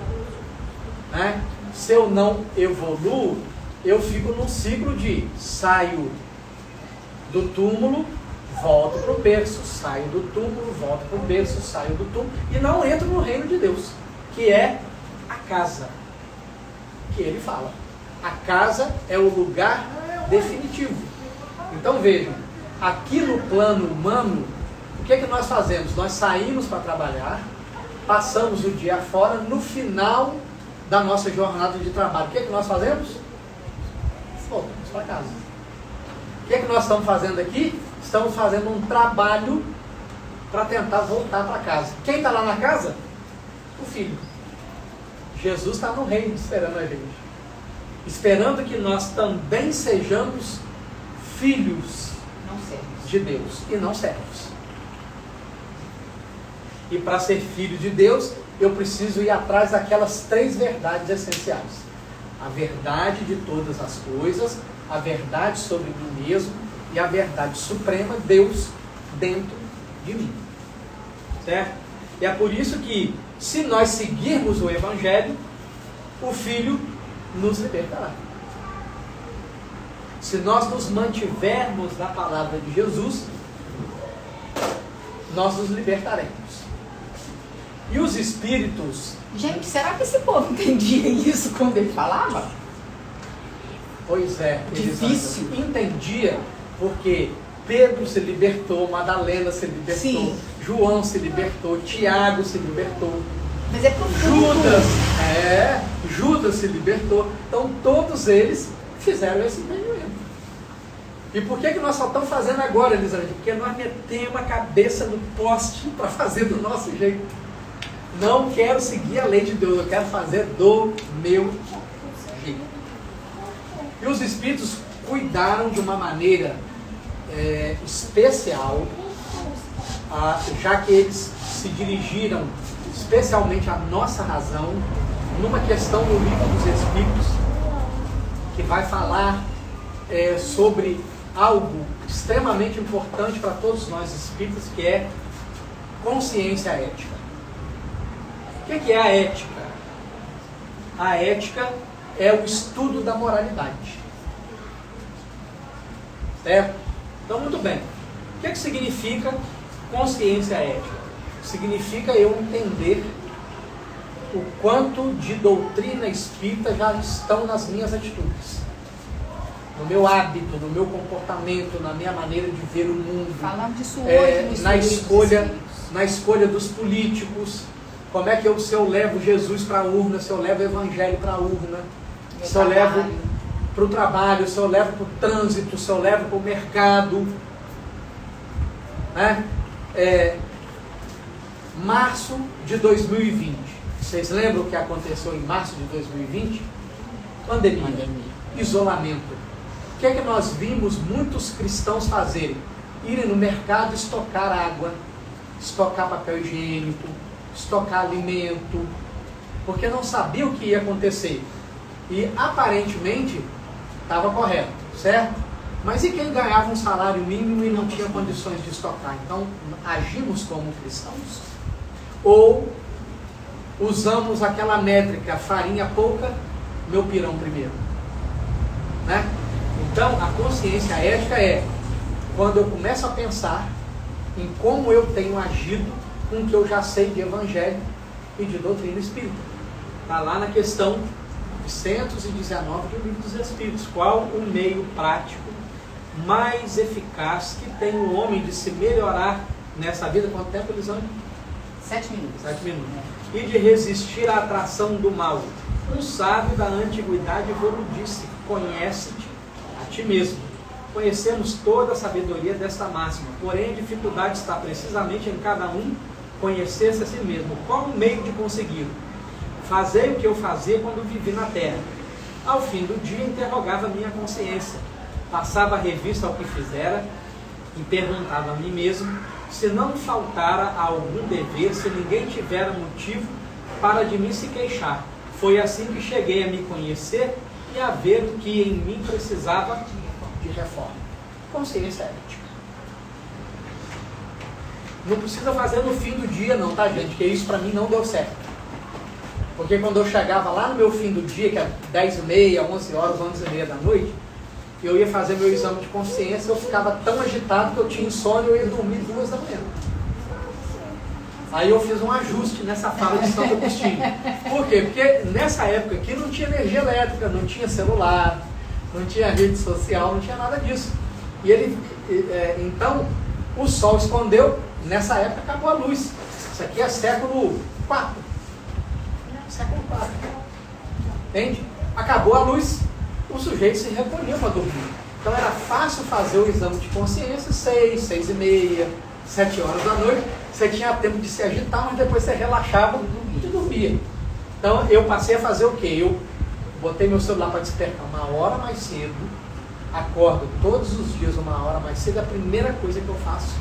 né? Se eu não evoluo, eu fico num ciclo de saio do túmulo, volto para o berço, saio do túmulo, volto para o berço, saio do túmulo, e não entro no reino de Deus, que é a casa que ele fala. A casa é o lugar definitivo. Então vejam, aqui no plano humano, o que é que nós fazemos? Nós saímos para trabalhar, passamos o dia fora, no final da nossa jornada de trabalho, o que é que nós fazemos? Voltamos para casa. O que é que nós estamos fazendo aqui? Estamos fazendo um trabalho para tentar voltar para casa. Quem está lá na casa? O filho. Jesus está no reino esperando a gente. Esperando que nós também sejamos filhos de Deus e não servos. E para ser filho de Deus, eu preciso ir atrás daquelas 3 verdades essenciais. A verdade de todas as coisas, a verdade sobre mim mesmo e a verdade suprema, Deus dentro de mim. Certo? E é por isso que, se nós seguirmos o Evangelho, o Filho nos libertará. Se nós nos mantivermos na palavra de Jesus, nós nos libertaremos. E os Espíritos... Gente, será que esse povo entendia isso quando ele falava? Pois é. Difícil. Entendia, porque Pedro se libertou, Madalena se libertou, Sim. João se libertou, Tiago se libertou, Mas é profundo. Judas se libertou. Então todos eles fizeram esse entendimento. E por que nós só estamos fazendo agora, Elizabeth? Porque nós metemos a cabeça no poste para fazer do nosso jeito. Não quero seguir a lei de Deus, eu quero fazer do meu jeito. E os Espíritos cuidaram de uma maneira especial, já que eles se dirigiram especialmente à nossa razão, numa questão no Livro dos Espíritos, que vai falar sobre algo extremamente importante para todos nós espíritas, que é consciência ética. O que é a ética? A ética é o estudo da moralidade. Certo? Então, muito bem. O que significa consciência ética? Significa eu entender o quanto de doutrina espírita já estão nas minhas atitudes, no meu hábito, no meu comportamento, na minha maneira de ver o mundo. Falamos disso hoje na escolha dos políticos. Como é que se eu levo Jesus para a urna, se eu levo o Evangelho para a urna, se eu levo para o trabalho, se eu levo para o trânsito, se eu levo para o mercado. Né? Março de 2020. Vocês lembram o que aconteceu em março de 2020? Pandemia. Isolamento. O que é que nós vimos muitos cristãos fazerem? Irem no mercado estocar água, estocar papel higiênico, estocar alimento, porque não sabia o que ia acontecer. E aparentemente estava correto, certo? Mas e quem ganhava um salário mínimo e não tinha condições de estocar? Então, agimos como cristãos? Ou usamos aquela métrica, farinha pouca, meu pirão primeiro? Né? Então, a consciência ética é quando eu começo a pensar em como eu tenho agido com o que eu já sei de Evangelho e de doutrina espírita. Está lá na questão 119 do Livro dos Espíritos. Qual o meio prático mais eficaz que tem o homem de se melhorar nessa vida? Quanto tempo, Elisângela? 7 minutos. 7 minutos. E de resistir à atração do mal. Um sábio da antiguidade vos disse: conhece-te a ti mesmo. Conhecemos toda a sabedoria desta máxima, porém a dificuldade está precisamente em cada um conhecer-se a si mesmo. Qual o meio de conseguir? Fazei o que eu fazia quando vivi na terra. Ao fim do dia interrogava minha consciência, passava a revista ao que fizera e perguntava a mim mesmo se não faltara algum dever, se ninguém tivera motivo para de mim se queixar. Foi assim que cheguei a me conhecer e a ver o que em mim precisava de reforma. Consciência ética. Não precisa fazer no fim do dia não, tá, gente? Porque isso para mim não deu certo. Porque quando eu chegava lá no meu fim do dia, que é 10h30, 11 horas, 11h30 da noite, eu ia fazer meu exame de consciência, eu ficava tão agitado que eu tinha insônia e eu ia dormir 2 da manhã. Aí eu fiz um ajuste nessa fala de Santo Agostinho. Por quê? Porque nessa época aqui não tinha energia elétrica, não tinha celular, não tinha rede social, não tinha nada disso. Então, o sol escondeu, nessa época acabou a luz. Isso aqui é século IV. Século IV. Entende? Acabou a luz, o sujeito se recolheu para dormir. Então era fácil fazer o exame de consciência 6, 6h30, 7 horas da noite. Você tinha tempo de se agitar, mas depois você relaxava e dormia. Então eu passei a fazer o quê? Eu botei meu celular para despertar 1 hora mais cedo, acordo todos os dias 1 hora mais cedo, a primeira coisa que eu faço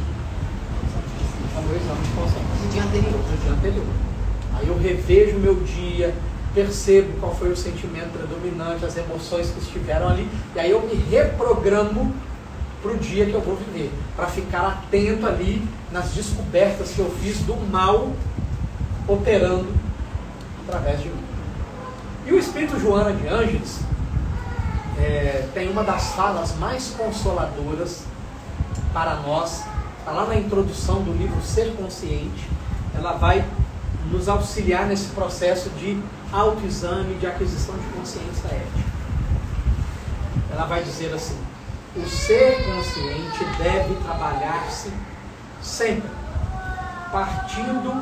é o meu exame de consciência. No dia anterior. No dia anterior. Aí eu revejo o meu dia, percebo qual foi o sentimento predominante, as emoções que estiveram ali, e aí eu me reprogramo para o dia que eu vou viver, para ficar atento ali nas descobertas que eu fiz do mal operando através de mim. E o Espírito Joana de Ângeles tem uma das falas mais consoladoras para nós, está lá na introdução do livro Ser Consciente. Ela vai nos auxiliar nesse processo de autoexame, de aquisição de consciência ética. Ela vai dizer assim: o ser consciente deve trabalhar-se sempre partindo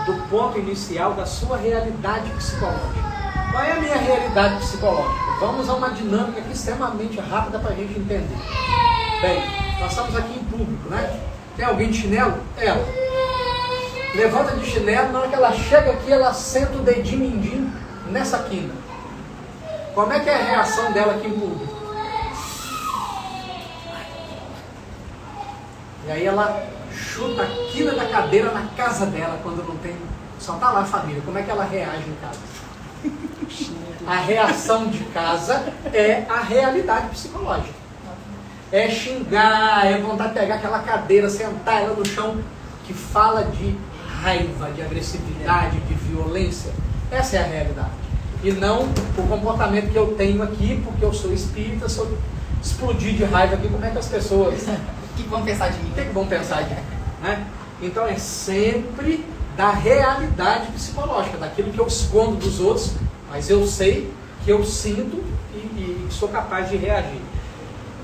do ponto inicial da sua realidade psicológica. Qual é a minha realidade psicológica? Vamos a uma dinâmica aqui extremamente rápida para a gente entender. Bem, nós estamos aqui em público, né? Tem alguém de chinelo? Ela. Levanta de chinelo, na hora que ela chega aqui, ela senta o dedinho mindinho nessa quina. Como é que é a reação dela aqui em público? E aí ela chuta a quina da cadeira na casa dela quando não tem... Só tá lá a família. Como é que ela reage em casa? A reação de casa é a realidade psicológica. É xingar, é vontade de pegar aquela cadeira, sentar ela no chão, que fala de raiva, de agressividade, de violência. Essa é a realidade. E não o comportamento que eu tenho aqui, porque eu sou espírita, se eu explodir de raiva aqui, como é que as pessoas... O que vão pensar de mim? O que vão pensar de mim? Né? Então é sempre da realidade psicológica, daquilo que eu escondo dos outros, mas eu sei que eu sinto e sou capaz de reagir.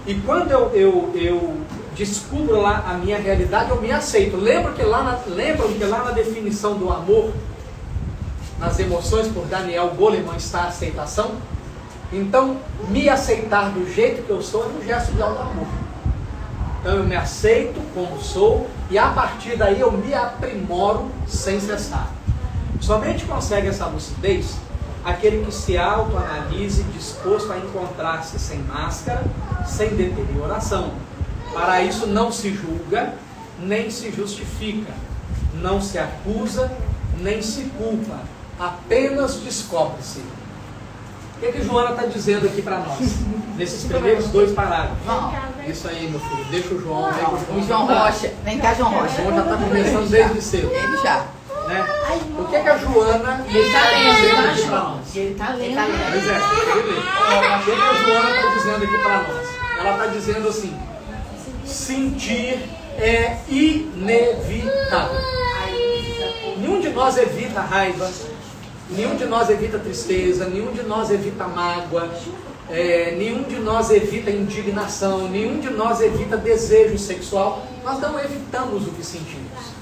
E quando eu descubro lá a minha realidade, eu me aceito. Lembram que lá na definição do amor, nas emoções, por Daniel Goleman, está a aceitação? Então, me aceitar do jeito que eu sou é um gesto de auto-amor. Então eu me aceito como sou e a partir daí eu me aprimoro sem cessar. Somente consegue essa lucidez aquele que se autoanalise disposto a encontrar-se sem máscara, sem deterioração. Para isso não se julga, nem se justifica, não se acusa, nem se culpa, apenas descobre-se. O que Joana está dizendo aqui para nós, nesses primeiros 2 parágrafos? Isso aí, meu filho, deixa o João. O João Rocha, vem cá, João Rocha. O João já está começando desde cedo. Ele já. Né? O que a Joana está dizendo aqui para nós? Ele está lendo. Pois é, tem que ler. O que a Joana está dizendo aqui para nós? Ela está dizendo assim: sentir é inevitável. Nenhum de nós evita raiva, nenhum de nós evita tristeza, nenhum de nós evita mágoa, nenhum de nós evita indignação, nenhum de nós evita desejo sexual. Nós não evitamos o que sentimos.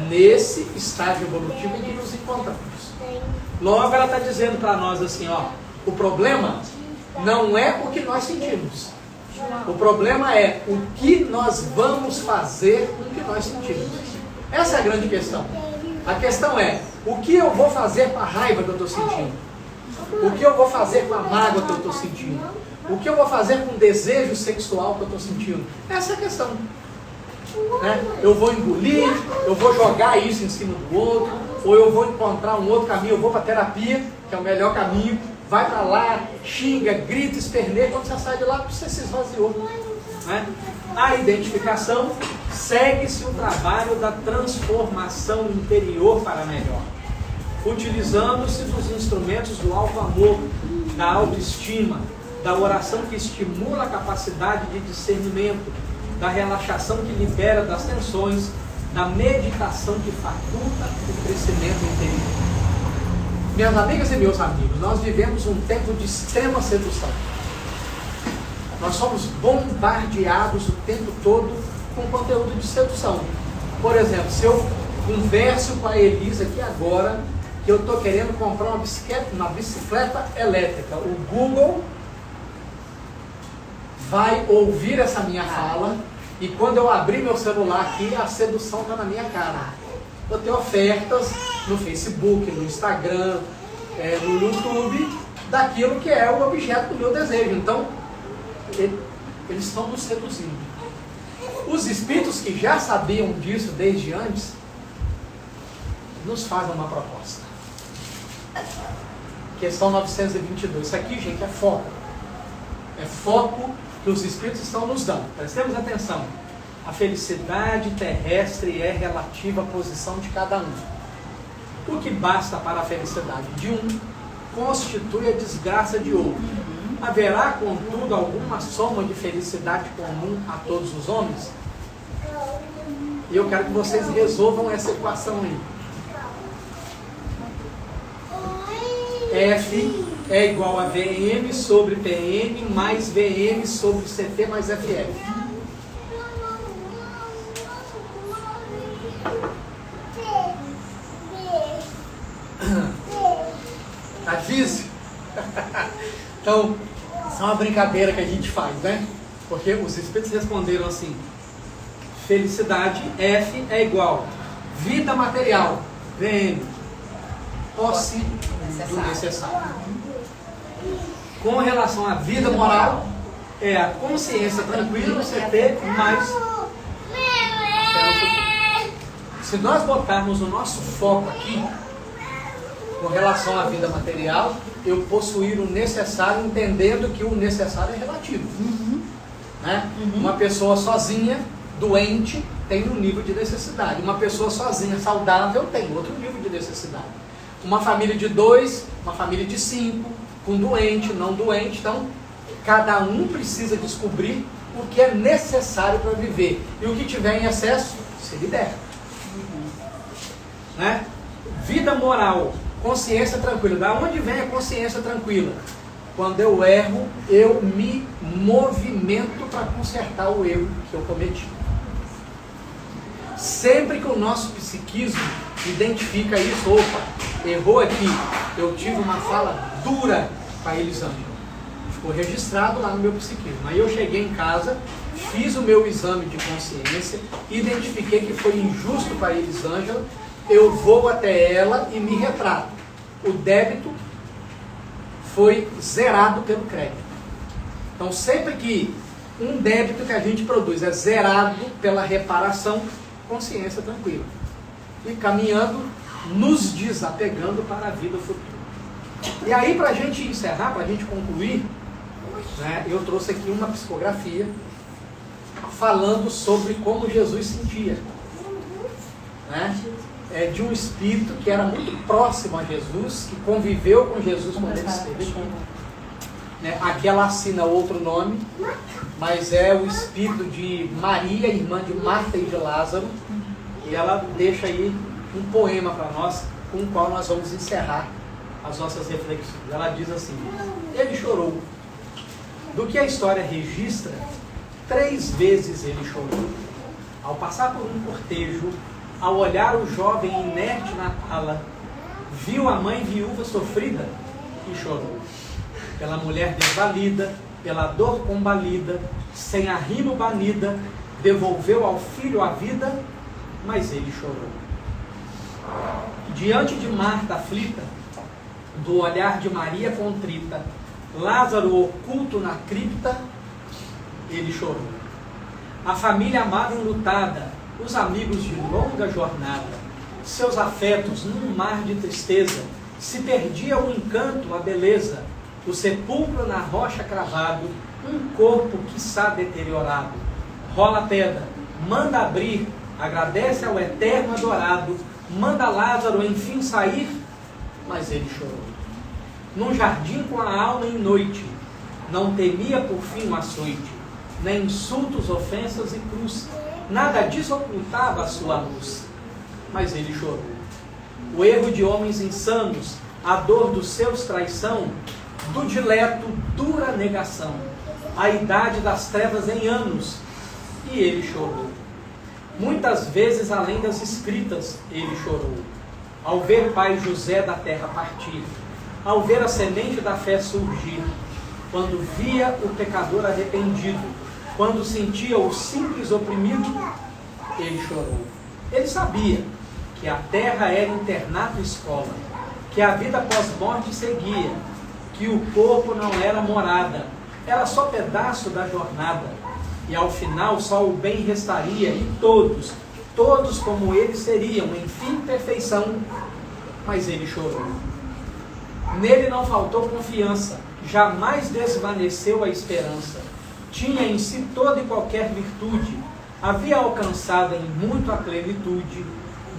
Nesse estágio evolutivo em que nos encontramos. Logo ela está dizendo para nós assim, ó, o problema não é o que nós sentimos. O problema é o que nós vamos fazer com o que nós sentimos. Essa é a grande questão. A questão é, o que eu vou fazer com a raiva que eu estou sentindo? O que eu vou fazer com a mágoa que eu estou sentindo? O que eu vou fazer com o desejo sexual que eu estou sentindo? Essa é a questão. Né? Eu vou engolir, eu vou jogar isso em cima do outro, ou eu vou encontrar um outro caminho, eu vou para a terapia, que é o melhor caminho, vai para lá, xinga, grita, esperneia, quando você sai de lá, você se esvaziou. Né? A identificação, segue-se o trabalho da transformação interior para melhor, utilizando-se dos instrumentos do auto-amor, da autoestima, da oração que estimula a capacidade de discernimento, da relaxação que libera das tensões, da meditação que faculta o crescimento interior. Minhas amigas e meus amigos, nós vivemos um tempo de extrema sedução. Nós somos bombardeados o tempo todo com conteúdo de sedução. Por exemplo, se eu converso com a Elisa aqui agora, que eu estou querendo comprar uma bicicleta elétrica, o Google vai ouvir essa minha fala, e quando eu abrir meu celular aqui, a sedução está na minha cara. Eu tenho ofertas no Facebook, no Instagram, no YouTube, daquilo que é o objeto do meu desejo. Então, eles estão nos seduzindo. Os espíritos que já sabiam disso desde antes, nos fazem uma proposta. Questão 922. Isso aqui, gente, é foco. É foco que os espíritos estão nos dando. Prestemos atenção. A felicidade terrestre é relativa à posição de cada um. O que basta para a felicidade de um constitui a desgraça de outro. Haverá, contudo, alguma soma de felicidade comum a todos os homens? E eu quero que vocês resolvam essa equação aí. F é igual a VM sobre PM mais VM sobre CT mais FF. Tá difícil? Então, isso é uma brincadeira que a gente faz, né? Porque os espíritos responderam assim: felicidade, F é igual vida material, VM, posse do necessário. Com relação à vida moral, é a consciência tranquila, você ter mais. Se nós botarmos o nosso foco aqui, com relação à vida material, eu possuir o necessário, entendendo que o necessário é relativo. Né? Uma pessoa sozinha, doente, tem um nível de necessidade. Uma pessoa sozinha, saudável, tem outro nível de necessidade. Uma família de 2, uma família de 5, com doente, não doente. Então, cada um precisa descobrir o que é necessário para viver. E o que tiver em excesso, se liberta. Né? Vida moral, consciência tranquila. Da onde vem a consciência tranquila? Quando eu erro, eu me movimento para consertar o erro que eu cometi. Sempre que o nosso psiquismo identifica isso, opa, errou aqui, eu tive uma fala dura com a Elisângela. Ficou registrado lá no meu psiquismo. Aí eu cheguei em casa, fiz o meu exame de consciência, identifiquei que foi injusto para a Elisângela, eu vou até ela e me retrato. O débito foi zerado pelo crédito. Então, sempre que um débito que a gente produz é zerado pela reparação, consciência tranquila. E caminhando, nos desapegando para a vida futura. E aí, para a gente encerrar, para a gente concluir, né, eu trouxe aqui uma psicografia falando sobre como Jesus sentia. Né? É de um espírito que era muito próximo a Jesus, que conviveu com Jesus quando ele esteve aqui. Né? Aqui ela assina outro nome, mas é o espírito de Maria, irmã de Marta e de Lázaro, e ela deixa aí um poema para nós, com o qual nós vamos encerrar as nossas reflexões. Ela diz assim: ele chorou. Do que a história registra, 3 vezes ele chorou. Ao passar por um cortejo, ao olhar o jovem inerte na tala, viu a mãe viúva sofrida e chorou. Pela mulher desvalida, pela dor combalida, sem arrimo banida, devolveu ao filho a vida, mas ele chorou. Diante de Marta aflita, do olhar de Maria contrita, Lázaro oculto na cripta, ele chorou. A família amada enlutada, os amigos de longa jornada, seus afetos num mar de tristeza, se perdia o encanto, a beleza, o sepulcro na rocha cravado, um corpo quiçá deteriorado. Rola a pedra, manda abrir, agradece ao eterno adorado, manda Lázaro enfim sair, mas ele chorou. Num jardim com a alma em noite, não temia por fim o açoite, nem insultos, ofensas e cruz, nada disso ocultava a sua luz, mas ele chorou. O erro de homens insanos, a dor dos seus traição, do dileto dura negação, a idade das trevas em anos, e ele chorou. Muitas vezes, além das escritas, ele chorou. Ao ver pai José da terra partir, ao ver a semente da fé surgir, quando via o pecador arrependido, quando sentia o simples oprimido, ele chorou. Ele sabia que a terra era internato e escola, que a vida pós-morte seguia, que o corpo não era morada, era só pedaço da jornada, e ao final só o bem restaria, e todos como ele seriam, enfim, perfeição. Mas ele chorou. Nele não faltou confiança, jamais desvaneceu a esperança. Tinha em si toda e qualquer virtude, havia alcançado em muito a plenitude.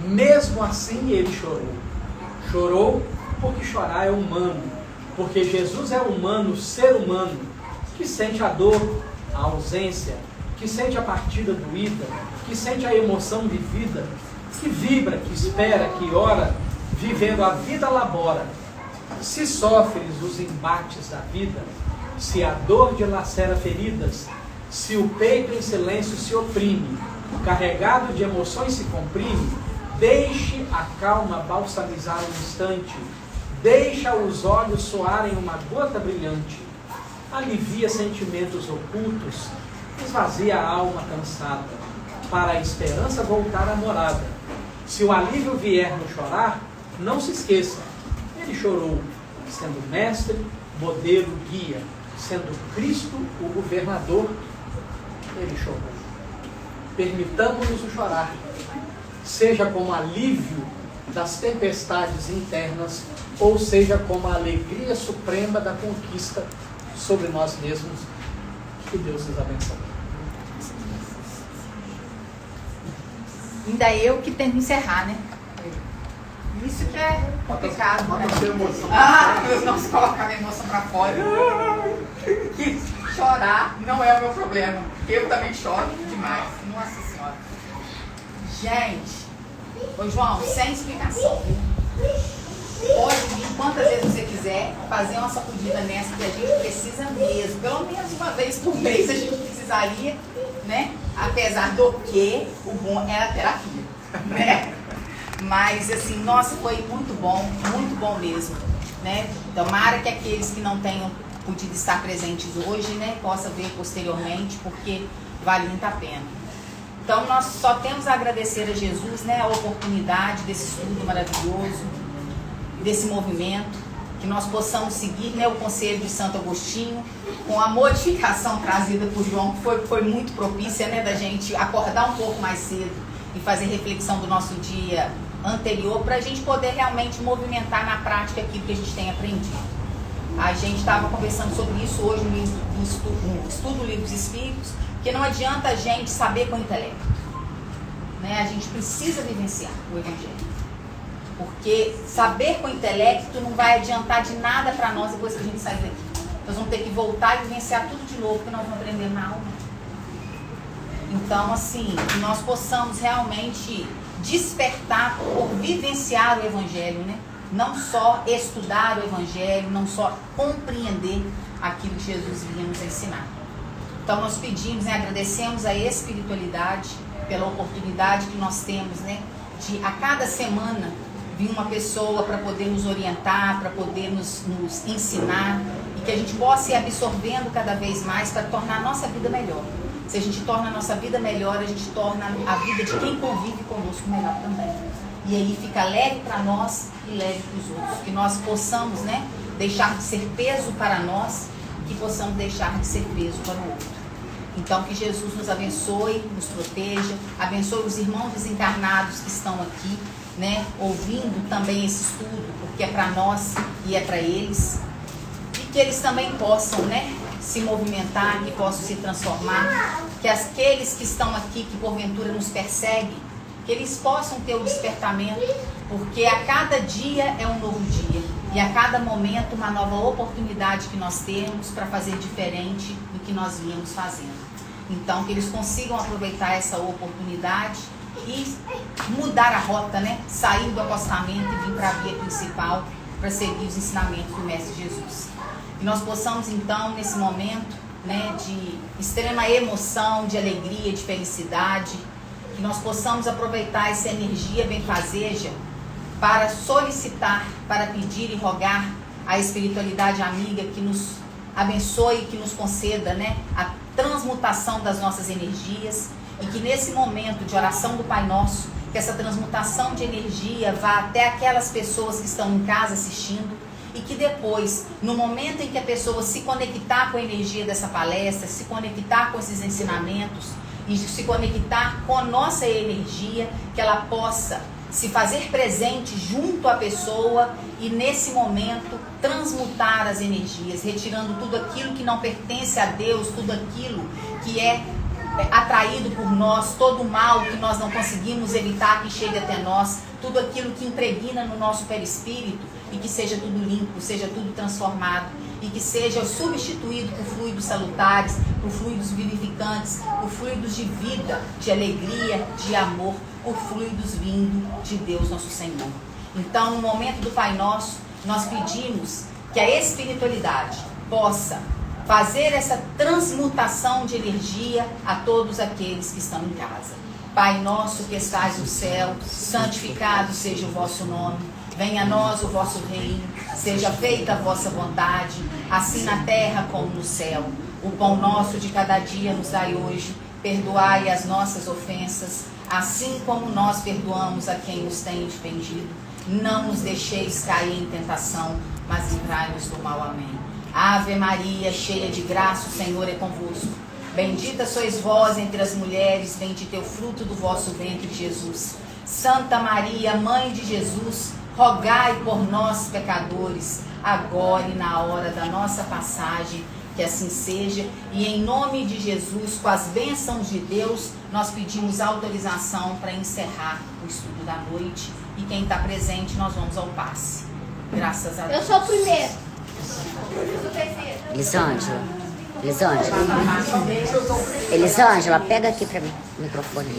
Mesmo assim ele chorou. Chorou porque chorar é humano, porque Jesus é humano, ser humano, que sente a dor, a ausência, que sente a partida doída, que sente a emoção vivida, que vibra, que espera, que ora, vivendo a vida labora. Se sofres os embates da vida, se a dor dilacera feridas, se o peito em silêncio se oprime, carregado de emoções se comprime, deixe a calma balsamizar um instante, deixa os olhos soarem uma gota brilhante, alivia sentimentos ocultos, esvazia a alma cansada, para a esperança voltar à morada. Se o alívio vier no chorar, não se esqueça, ele chorou, sendo mestre, modelo, guia, sendo Cristo o governador, ele chorou. Permitamos-nos o chorar, seja como alívio das tempestades internas, ou seja como a alegria suprema da conquista sobre nós mesmos. Que Deus nos abençoe. Ainda eu que tento encerrar, né? Isso que é complicado, né? Nossa, colocar minha emoção pra fora. Que chorar não é o meu problema. Eu também choro demais. Nossa Senhora. Gente, ô João, sem explicação. Pode vir quantas vezes você quiser, fazer uma sacudida nessa que a gente precisa mesmo. Pelo menos uma vez por mês a gente precisaria, né? Apesar do que o bom é a terapia, né? Mas assim, nossa, foi muito bom mesmo, né? Tomara que aqueles que não tenham podido estar presentes hoje, né, possam ver posteriormente, porque vale muito a pena. Então nós só temos a agradecer a Jesus, né, a oportunidade desse estudo maravilhoso, desse movimento, que nós possamos seguir, né, o conselho de Santo Agostinho, com a modificação trazida por João, que foi muito propícia, né, da gente acordar um pouco mais cedo e fazer reflexão do nosso dia anterior, para a gente poder realmente movimentar na prática aquilo que a gente tem aprendido. A gente estava conversando sobre isso hoje no estudo Livros Espíritos, que não adianta a gente saber com o intelecto, né? A gente precisa vivenciar o Evangelho. Porque saber com o intelecto não vai adiantar de nada para nós depois que a gente sair daqui. Nós vamos ter que voltar e vivenciar tudo de novo, porque nós vamos aprender na alma. Então, assim, que nós possamos realmente despertar por vivenciar o Evangelho, né? Não só estudar o Evangelho, não só compreender aquilo que Jesus vinha nos ensinar. Então, nós pedimos, né, agradecemos a espiritualidade pela oportunidade que nós temos, né, de a cada semana vir uma pessoa para poder nos orientar, para poder nos ensinar, e que a gente possa ir absorvendo cada vez mais para tornar a nossa vida melhor. Se a gente torna a nossa vida melhor, a gente torna a vida de quem convive conosco melhor também. E aí fica leve para nós e leve para os outros. Que nós possamos, né, deixar de ser peso para nós, que possamos deixar de ser peso para o outro. Então que Jesus nos abençoe, nos proteja, abençoe os irmãos desencarnados que estão aqui, né, ouvindo também esse estudo, porque é para nós e é para eles. E que eles também possam, né, se movimentar, que possam se transformar, que aqueles que estão aqui, que porventura nos perseguem, que eles possam ter o despertamento, porque a cada dia é um novo dia, e a cada momento uma nova oportunidade que nós temos para fazer diferente do que nós víamos fazendo. Então que eles consigam aproveitar essa oportunidade e mudar a rota, né? Sair do acostamento e vir para a via principal para seguir os ensinamentos do Mestre Jesus. Que nós possamos então, nesse momento, né, de extrema emoção, de alegria, de felicidade, que nós possamos aproveitar essa energia benfazeja para solicitar, para pedir e rogar a espiritualidade amiga que nos abençoe, que nos conceda, né, a transmutação das nossas energias, e que nesse momento de oração do Pai Nosso, que essa transmutação de energia vá até aquelas pessoas que estão em casa assistindo, e que depois, no momento em que a pessoa se conectar com a energia dessa palestra, se conectar com esses ensinamentos e se conectar com a nossa energia, que ela possa se fazer presente junto à pessoa e nesse momento transmutar as energias, retirando tudo aquilo que não pertence a Deus, tudo aquilo que é atraído por nós, todo o mal que nós não conseguimos evitar que chegue até nós, tudo aquilo que impregna no nosso perispírito, e que seja tudo limpo, seja tudo transformado, e que seja substituído por fluidos salutares, por fluidos vivificantes, por fluidos de vida, de alegria, de amor, por fluidos vindo de Deus nosso Senhor. Então, no momento do Pai Nosso, nós pedimos que a espiritualidade possa fazer essa transmutação de energia a todos aqueles que estão em casa. Pai nosso que estais no céu, santificado seja o vosso nome. Venha a nós o vosso reino, seja feita a vossa vontade, assim na terra como no céu. O pão nosso de cada dia nos dai hoje, perdoai as nossas ofensas, assim como nós perdoamos a quem nos tem ofendido. Não nos deixeis cair em tentação, mas livrai-nos do mal. Amém. Ave Maria, cheia de graça, o Senhor é convosco. Bendita sois vós entre as mulheres, bendito é o fruto do vosso ventre, Jesus. Santa Maria, Mãe de Jesus, rogai por nós, pecadores, agora e na hora da nossa passagem, que assim seja. E em nome de Jesus, com as bênçãos de Deus, nós pedimos autorização para encerrar o estudo da noite. E quem está presente, nós vamos ao passe. Graças a Deus. Eu sou o primeiro. Elisângela, pega aqui para mim o microfone.